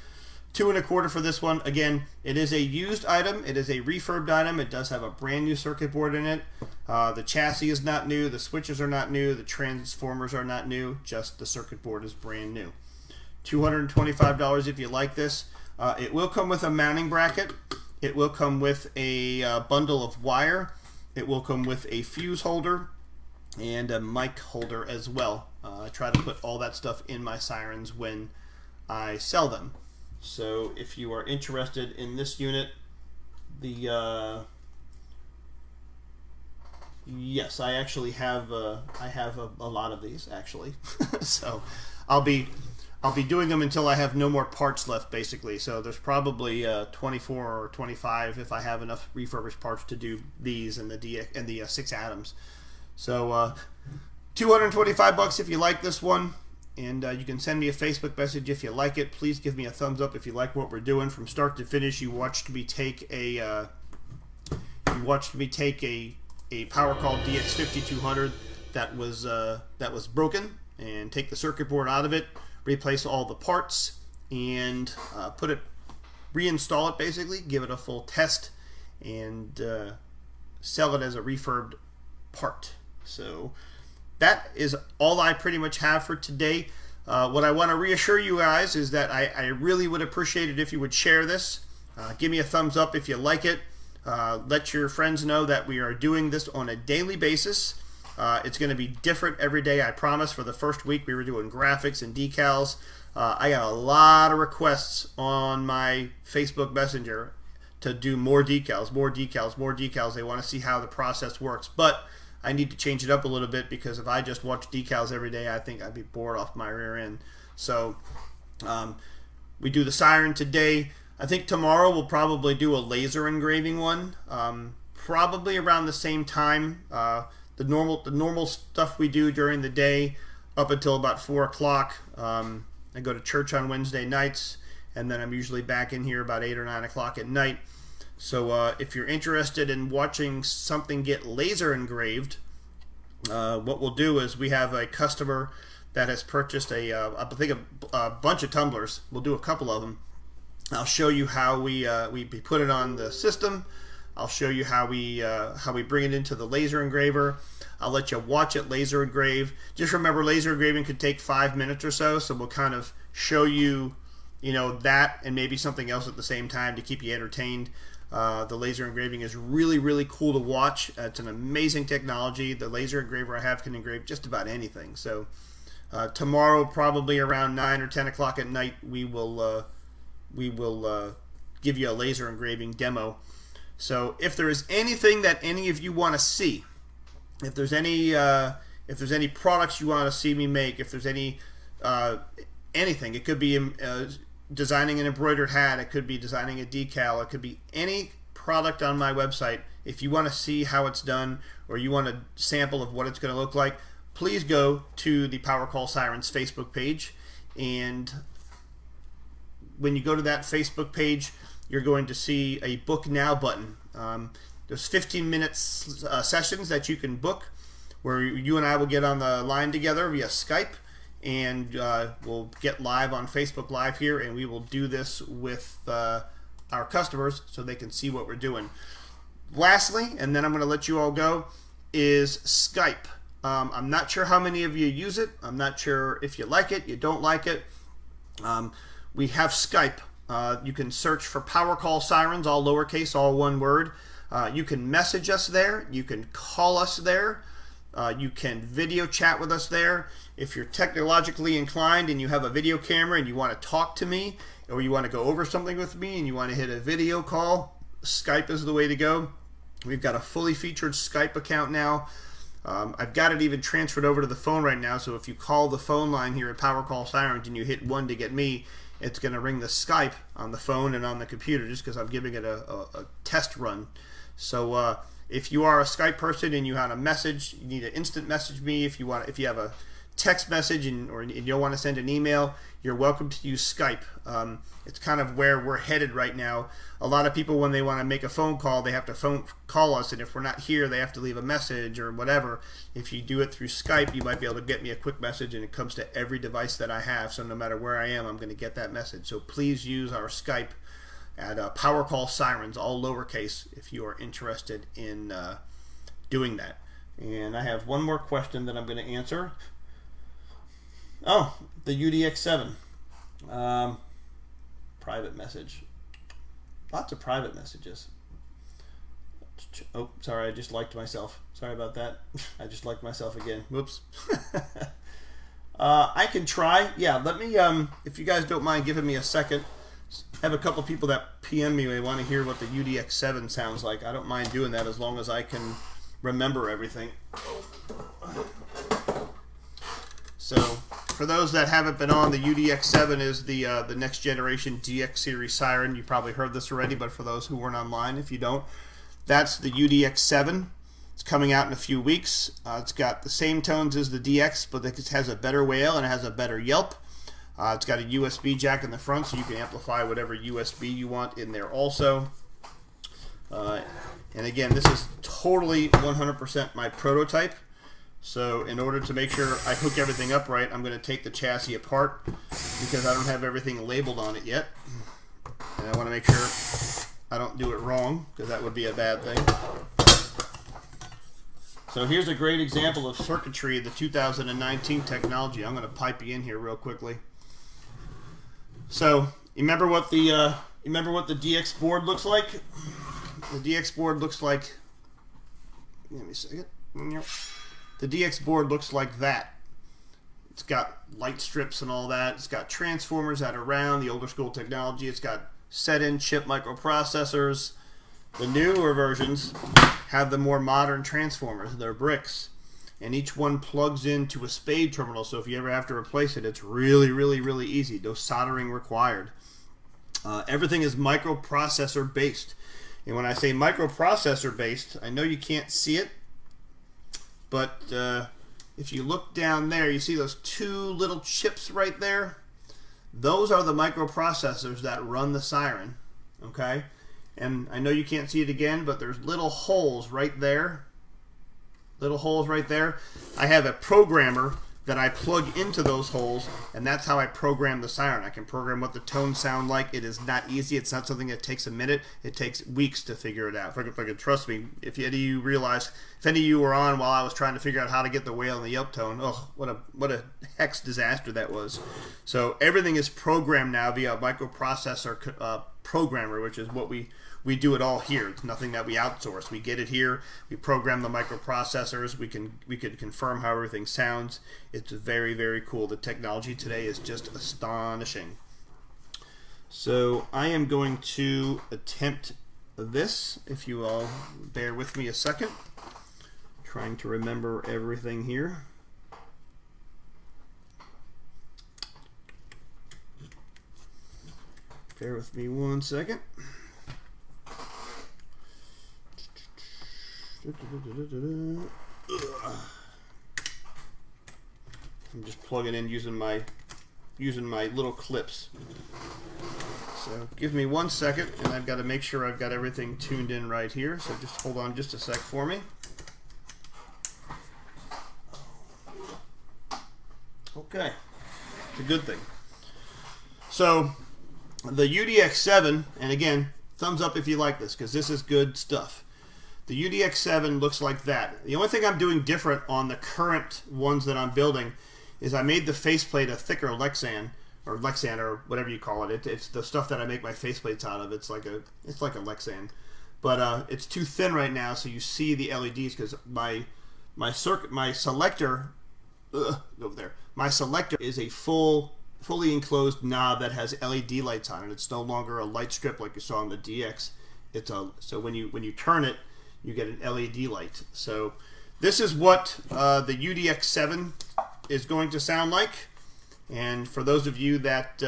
$225 for this one. Again, it is a used item. It is a refurbed item. It does have a brand new circuit board in it. The chassis is not new. The switches are not new. The transformers are not new. Just the circuit board is brand new. $225 if you like this. It will come with a mounting bracket. It will come with a bundle of wire. It will come with a fuse holder and a mic holder as well. I try to put all that stuff in my Sirens when I sell them. So if you are interested in this unit, yes, I actually have a lot of these actually. So I'll be doing them until I have no more parts left, basically. So there's probably 24 or 25 if I have enough refurbished parts to do these and the 6 atoms. So $225 if you like this one, and you can send me a Facebook message if you like it. Please give me a thumbs up if you like what we're doing from start to finish. You watched me take a Powercall DX5200 that was broken, and take the circuit board out of it, replace all the parts, and reinstall it, basically, give it a full test, and sell it as a refurbed part. So that is all I pretty much have for today. What I want to reassure you guys is that I really would appreciate it if you would share this. Give me a thumbs up if you like it. Let your friends know that we are doing this on a daily basis. It's going to be different every day, I promise. For the first week, we were doing graphics and decals. I got a lot of requests on my Facebook Messenger to do more decals, more decals, more decals. They want to see how the process works. But I need to change it up a little bit, because if I just watch decals every day, I think I'd be bored off my rear end. So we do the Siren today. I think tomorrow we'll probably do a laser engraving one, probably around the same time. The normal stuff we do during the day up until about 4 o'clock. I go to church on Wednesday nights, and then I'm usually back in here about 8 or 9 o'clock at night. So if you're interested in watching something get laser engraved, what we'll do is we have a customer that has purchased I think a bunch of tumblers. We'll do a couple of them. I'll show you how we put it on the system. I'll show you how we bring it into the laser engraver. I'll let you watch it laser engrave. Just remember, laser engraving could take 5 minutes or so. So we'll kind of show you, that and maybe something else at the same time to keep you entertained. The laser engraving is really, really cool to watch. It's an amazing technology. The laser engraver I have can engrave just about anything. So tomorrow, probably around 9 or 10 o'clock at night, we will give you a laser engraving demo. So if there is anything that any of you want to see, if there's any products you want to see me make, if there's anything, it could be designing an embroidered hat, it could be designing a decal, it could be any product on my website. If you want to see how it's done, or you want a sample of what it's going to look like, please go to the Powercall Sirens Facebook page, and when you go to that Facebook page, you're going to see a book now button. There's 15-minute sessions that you can book, where you and I will get on the line together via Skype, and we'll get live on Facebook Live here, and we will do this with our customers so they can see what we're doing. Lastly, and then I'm going to let you all go, is Skype. I'm not sure how many of you use it. I'm not sure if you like it, you don't like it. We have Skype. You can search for Powercall Sirens, all lowercase, all one word. You can message us there. You can call us there. You can video chat with us there. If you're technologically inclined and you have a video camera and you want to talk to me, or you want to go over something with me and you want to hit a video call, Skype is the way to go. We've got a fully featured Skype account now. I've got it even transferred over to the phone right now, so if you call the phone line here at Powercall Sirens and you hit 1 to get me, it's going to ring the Skype on the phone and on the computer, just because I'm giving it a test run. So if you are a Skype person and you have a message, you need to instant message me. If you have a text message or you don't want to send an email, you're welcome to use Skype. It's kind of where we're headed right now. A lot of people, when they want to make a phone call, they have to call us, and if we're not here, they have to leave a message or whatever. If you do it through Skype, you might be able to get me a quick message, and it comes to every device that I have, so no matter where I am, I'm going to get that message. So please use our Skype at Powercall Sirens, all lowercase, if you are interested in doing that. And I have one more question that I'm going to answer. Oh, the UDX7. Private message. Lots of private messages. Oh, sorry, I just liked myself. Sorry about that. I just liked myself again. Whoops. I can try. Yeah, let me, if you guys don't mind giving me a second. I have a couple people that PM me. They want to hear what the UDX7 sounds like. I don't mind doing that as long as I can remember everything. So, for those that haven't been on, the UDX7 is the next generation DX series siren. You probably heard this already, but for those who weren't online, if you don't, that's the UDX7. It's coming out in a few weeks. It's got the same tones as the DX, but it has a better wail and it has a better yelp. It's got a USB jack in the front, so you can amplify whatever USB you want in there also. And again, this is totally 100% my prototype. So in order to make sure I hook everything up right, I'm going to take the chassis apart because I don't have everything labeled on it yet. And I want to make sure I don't do it wrong, because that would be a bad thing. So here's a great example of circuitry of the 2019 technology. I'm going to pipe you in here real quickly. So you remember what the DX board looks like? The DX board looks like. Give me a second. The DX board looks like that. It's got light strips and all that. It's got transformers that are round, the older school technology. It's got set-in chip microprocessors. The newer versions have the more modern transformers. They're bricks. And each one plugs into a spade terminal, so if you ever have to replace it, it's really, really, really easy. No soldering required. Everything is microprocessor based. And when I say microprocessor based, I know you can't see it, but if you look down there, you see those two little chips right there? Those are the microprocessors that run the Siren, okay? And I know you can't see it again, but there's little holes right there. Little holes right there. I have a programmer that I plug into those holes, and that's how I program the Siren. I can program what the tones sound like. It is not easy. It's not something that takes a minute. It takes weeks to figure it out. If I could trust me, if any of you realize, if any of you were on while I was trying to figure out how to get the wail and the yelp tone, oh, what a hex disaster that was. So everything is programmed now via a microprocessor programmer, which is what we do it all here. It's nothing that we outsource. We get it here. We program the microprocessors. We can confirm how everything sounds. It's very, very cool. The technology today is just astonishing. So I am going to attempt this, if you all bear with me a second. Trying to remember everything here. Bear with me one second. I'm just plugging in using my little clips. So give me 1 second, and I've got to make sure I've got everything tuned in right here. So just hold on just a sec for me. Okay. It's a good thing. So the UDX7, and again, thumbs up if you like this, because this is good stuff. The UDX7 looks like that. The only thing I'm doing different on the current ones that I'm building is I made the faceplate a thicker Lexan, or whatever you call it. It's the stuff that I make my faceplates out of. It's like a Lexan, but it's too thin right now, so you see the LEDs because my selector over there. My selector is a fully enclosed knob that has LED lights on it. It's no longer a light strip like you saw on the DX. So when you turn it, you get an LED light. So this is what the UDX7 is going to sound like. And for those of you that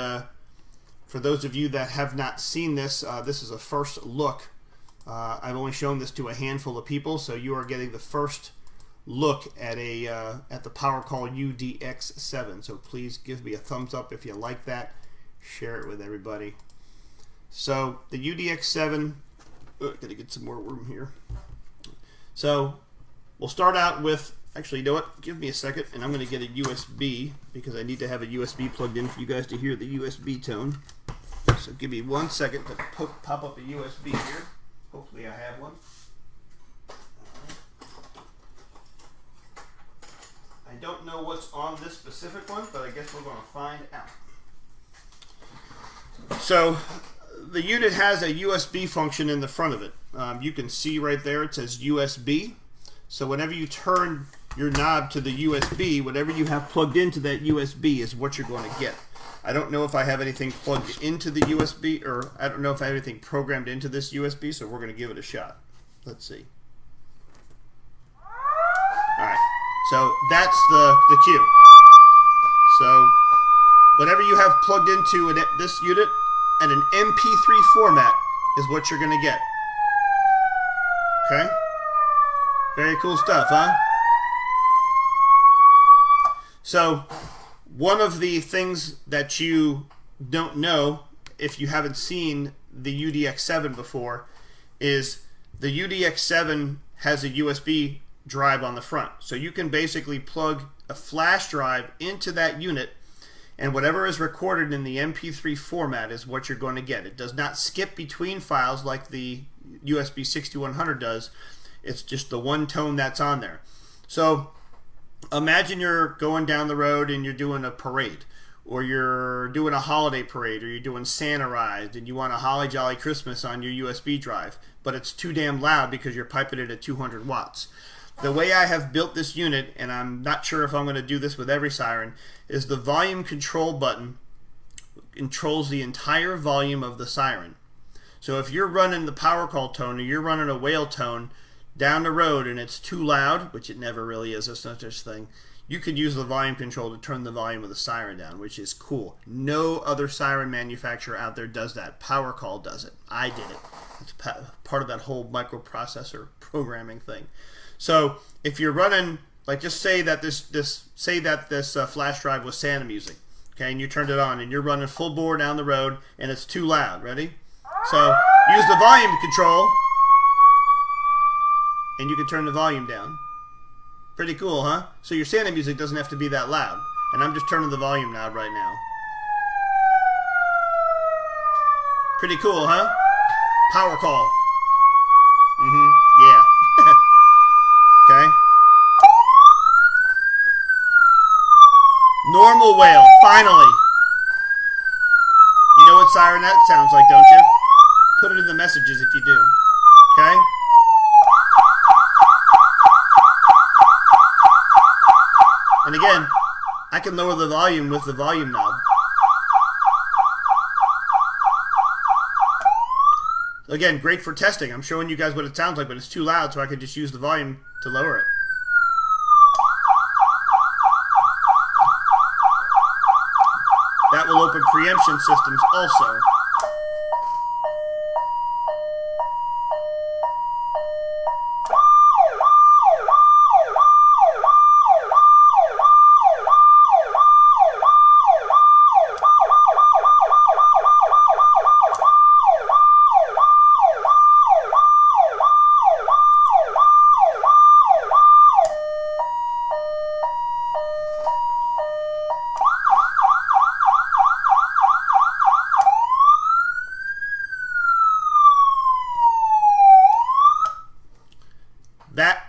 have not seen this, this is a first look. I've only shown this to a handful of people, so you are getting the first look at the Powercall UDX7. So please give me a thumbs up if you like that. Share it with everybody. So the UDX7, gotta get some more room here. So we'll start out with, actually, you know what? Give me a second, and I'm going to get a USB because I need to have a USB plugged in for you guys to hear the USB tone. So give me 1 second to pop up a USB here. Hopefully I have one. I don't know what's on this specific one, but I guess we're going to find out. So the unit has a USB function in the front of it. You can see right there it says USB. So whenever you turn your knob to the USB, whatever you have plugged into that USB is what you're going to get. I don't know if I have anything plugged into the USB, or I don't know if I have anything programmed into this USB, so we're going to give it a shot. Let's see. Alright, so that's the cue. So whatever you have plugged into this unit at an MP3 format is what you're going to get. Okay? Very cool stuff, huh? So one of the things that you don't know if you haven't seen the UDX7 before is the UDX7 has a USB drive on the front. So you can basically plug a flash drive into that unit, and whatever is recorded in the MP3 format is what you're going to get. It does not skip between files like the USB 6100 does. It's just the one tone that's on there. So imagine you're going down the road and you're doing a parade, or you're doing a holiday parade, or you're doing Santa Ride, and you want a Holly Jolly Christmas on your USB drive, but it's too damn loud because you're piping it at 200 watts. The way I have built this unit, and I'm not sure if I'm going to do this with every Siren, is the volume control button controls the entire volume of the Siren. So if you're running the Powercall tone, or you're running a whale tone down the road and it's too loud, which it never really is, it's not this thing, you could use the volume control to turn the volume of the Siren down, which is cool. No other Siren manufacturer out there does that. Powercall does it. I did it. It's part of that whole microprocessor programming thing. So if you're running, like, just say that this flash drive was Santa music, okay, and you turned it on and you're running full bore down the road and it's too loud. Ready? So use the volume control, and you can turn the volume down. Pretty cool, huh? So your Santa music doesn't have to be that loud. And I'm just turning the volume knob right now. Pretty cool, huh? Powercall. Yeah. Okay. Normal whale, finally. You know what siren that sounds like, don't you? Put it in the messages if you do. Okay? And again, I can lower the volume with the volume knob. Again, great for testing. I'm showing you guys what it sounds like, but it's too loud, so I can just use the volume to lower it. That will open preemption systems also.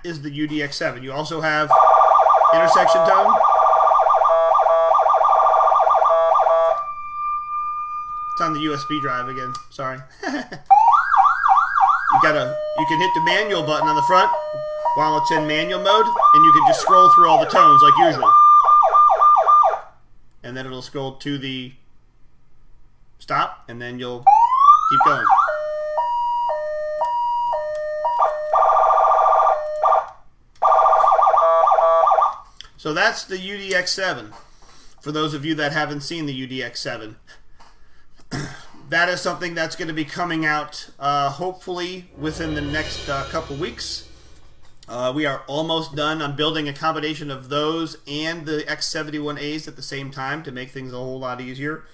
is the UDX7. You also have intersection tone. It's on the USB drive again. Sorry. You can hit the manual button on the front while it's in manual mode, and you can just scroll through all the tones like usual. And then it'll scroll to the stop, and then you'll keep going. So that's the UDX7. For those of you that haven't seen the UDX7. That is something that's going to be coming out hopefully within the next couple weeks. We are almost done. I'm building a combination of those and the X71As at the same time to make things a whole lot easier.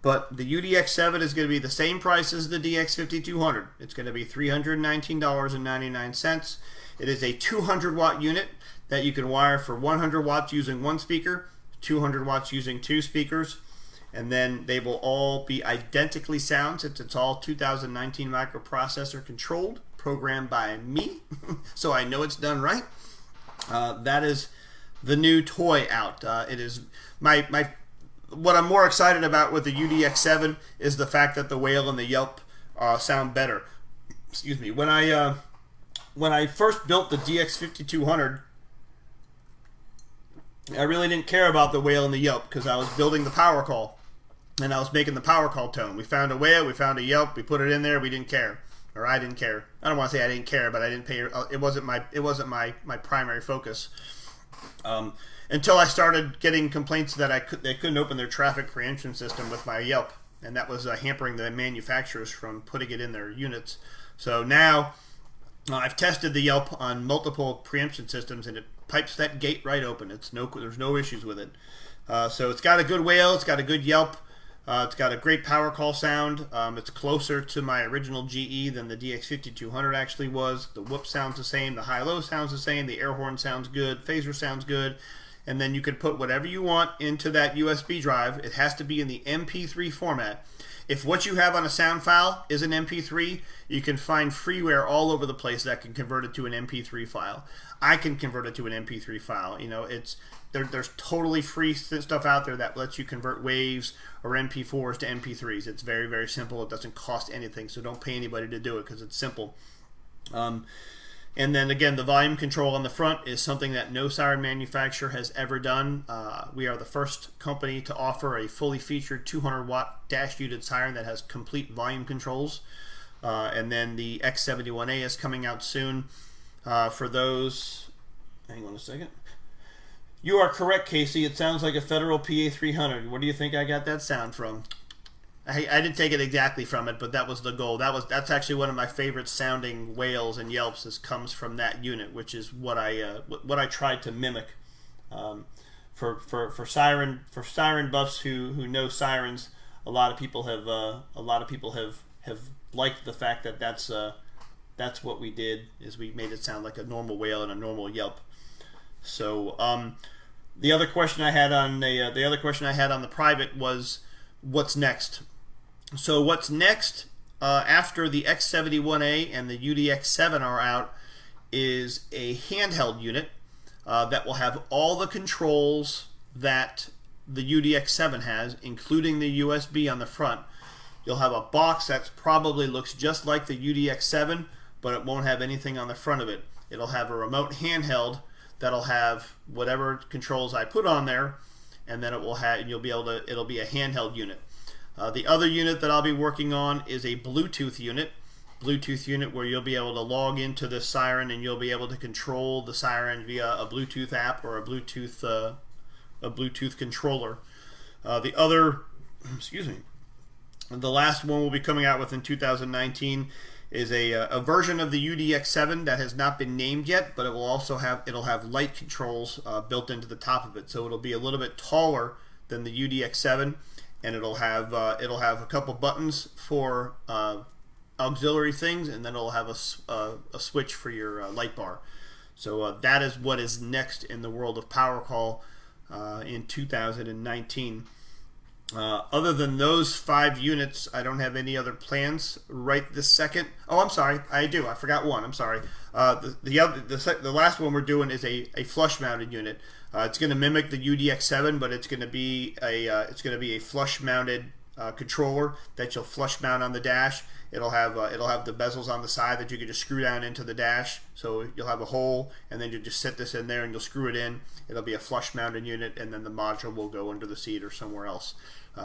But the UDX7 is going to be the same price as the DX5200. It's going to be $319.99. It is a 200 watt unit that you can wire for 100 watts using one speaker, 200 watts using two speakers, and then they will all be identically sound since it's all 2019 microprocessor controlled, programmed by me, so I know it's done right. That is the new toy out. It is what I'm more excited about with the UDX7 is the fact that the whale and the yelp sound better. Excuse me. When I first built the DX5200, I really didn't care about the whale and the yelp because I was building the Powercall, and I was making the Powercall tone. We found a whale, we found a yelp, we put it in there. We didn't care, or I didn't care. I don't want to say I didn't care, but I didn't pay. It wasn't my primary focus. Until I started getting complaints that they couldn't open their traffic preemption system with my Yelp, and that was hampering the manufacturers from putting it in their units. So now I've tested the Yelp on multiple preemption systems, and it pipes that gate right open. There's no issues with it. So it's got a good whale, it's got a good Yelp, it's got a great Powercall sound. It's closer to my original GE than the DX5200 actually was. The whoop sounds the same, the high-low sounds the same, the air horn sounds good, phaser sounds good. And then you can put whatever you want into that USB drive. It has to be in the MP3 format. If what you have on a sound file is an MP3, you can find freeware all over the place that can convert it to an MP3 file. I can convert it to an MP3 file. You know, there's totally free stuff out there that lets you convert waves or MP4s to MP3s. It's very, very simple. It doesn't cost anything, so don't pay anybody to do it because it's simple. And then again, the volume control on the front is something that no siren manufacturer has ever done. We are the first company to offer a fully featured 200 watt dash unit siren that has complete volume controls. And then the X71A is coming out soon. For those, hang on a second. You are correct, Casey. It sounds like a Federal PA300. Where do you think I got that sound from? I didn't take it exactly from it, but that was the goal. That's actually one of my favorite sounding wails and yelps. Comes from that unit, which is what I tried to mimic. For siren buffs who know sirens, a lot of people have liked the fact that that's what we did, is we made it sound like a normal wail and a normal yelp. So the other question I had on the private was, what's next? So what's next after the X71A and the UDX7 are out is a handheld unit that will have all the controls that the UDX7 has, including the USB on the front. You'll have a box that probably looks just like the UDX7, but it won't have anything on the front of it. It'll have a remote handheld that'll have whatever controls I put on there, and then it'll be a handheld unit. The other unit that I'll be working on is a Bluetooth unit where you'll be able to log into this siren and you'll be able to control the siren via a Bluetooth app or a Bluetooth controller. The last one we'll be coming out with in 2019 is a version of the UDX7 that has not been named yet, but it'll have light controls built into the top of it, so it'll be a little bit taller than the UDX7. And it'll have a couple buttons for auxiliary things, and then it'll have a switch for your light bar. So that is what is next in the world of Powercall in 2019. Other than those 5 units, I don't have any other plans right this second. Oh, I'm sorry, I do. I forgot one. I'm sorry. The last one we're doing is a flush mounted unit. It's going to mimic the UDX7, but it's going to be a flush mounted controller that you'll flush mount on the dash. It'll have the bezels on the side that you can just screw down into the dash. So you'll have a hole, and then you just set this in there, and you'll screw it in. It'll be a flush mounted unit, and then the module will go under the seat or somewhere else.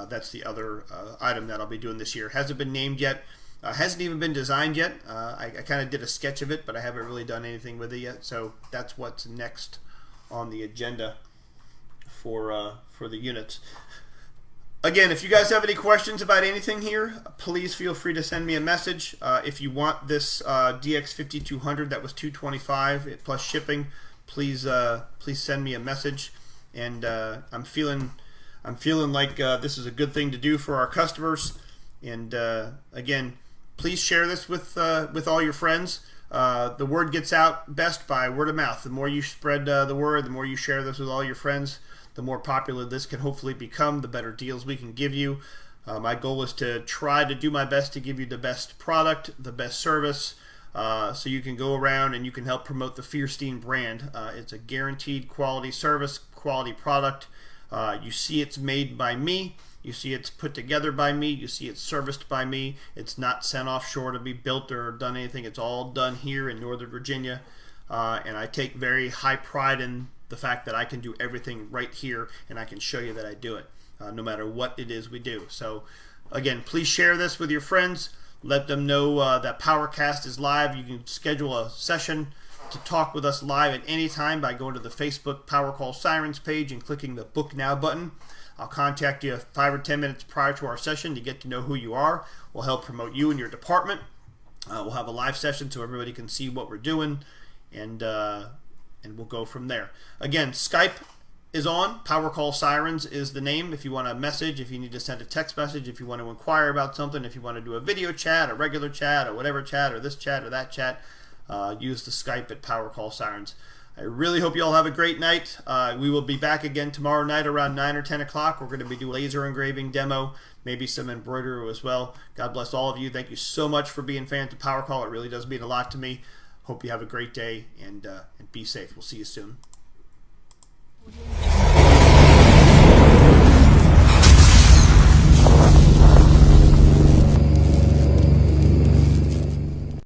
That's the other item that I'll be doing this year. Hasn't been named yet. Hasn't even been designed yet. I kind of did a sketch of it, but I haven't really done anything with it yet. So that's what's next on the agenda for the units. Again, if you guys have any questions about anything here, please feel free to send me a message. If you want this DX5200 that was $225 plus shipping, please send me a message. And I'm feeling like this is a good thing to do for our customers. And again, please share this with all your friends. The word gets out best by word of mouth. The more you spread the word, the more you share this with all your friends, the more popular this can hopefully become, the better deals we can give you. My goal is to try to do my best to give you the best product, the best service, so you can go around and you can help promote the Fierstein brand. It's a guaranteed quality service, quality product. You see it's made by me. You see it's put together by me. You see it's serviced by me. It's not sent offshore to be built or done anything. It's all done here in Northern Virginia. And I take very high pride in the fact that I can do everything right here, and I can show you that I do it, no matter what it is we do. So again, please share this with your friends. Let them know that Powercast is live. You can schedule a session to talk with us live at any time by going to the Facebook Powercall Sirens page and clicking the Book Now button. I'll contact you 5 or 10 minutes prior to our session to get to know who you are. We'll help promote you and your department. We'll have a live session so everybody can see what we're doing, and we'll go from there. Again, Skype is on. Powercall Sirens is the name. If you want a message, if you need to send a text message, if you want to inquire about something, if you want to do a video chat, a regular chat, or whatever chat, or this chat or that chat, use the Skype at Powercall Sirens. I really hope you all have a great night. We will be back again tomorrow night around 9 or 10 o'clock. We're going to be doing a laser engraving demo, maybe some embroidery as well. God bless all of you. Thank you so much for being fans of Powercall. It really does mean a lot to me. Hope you have a great day, and be safe. We'll see you soon.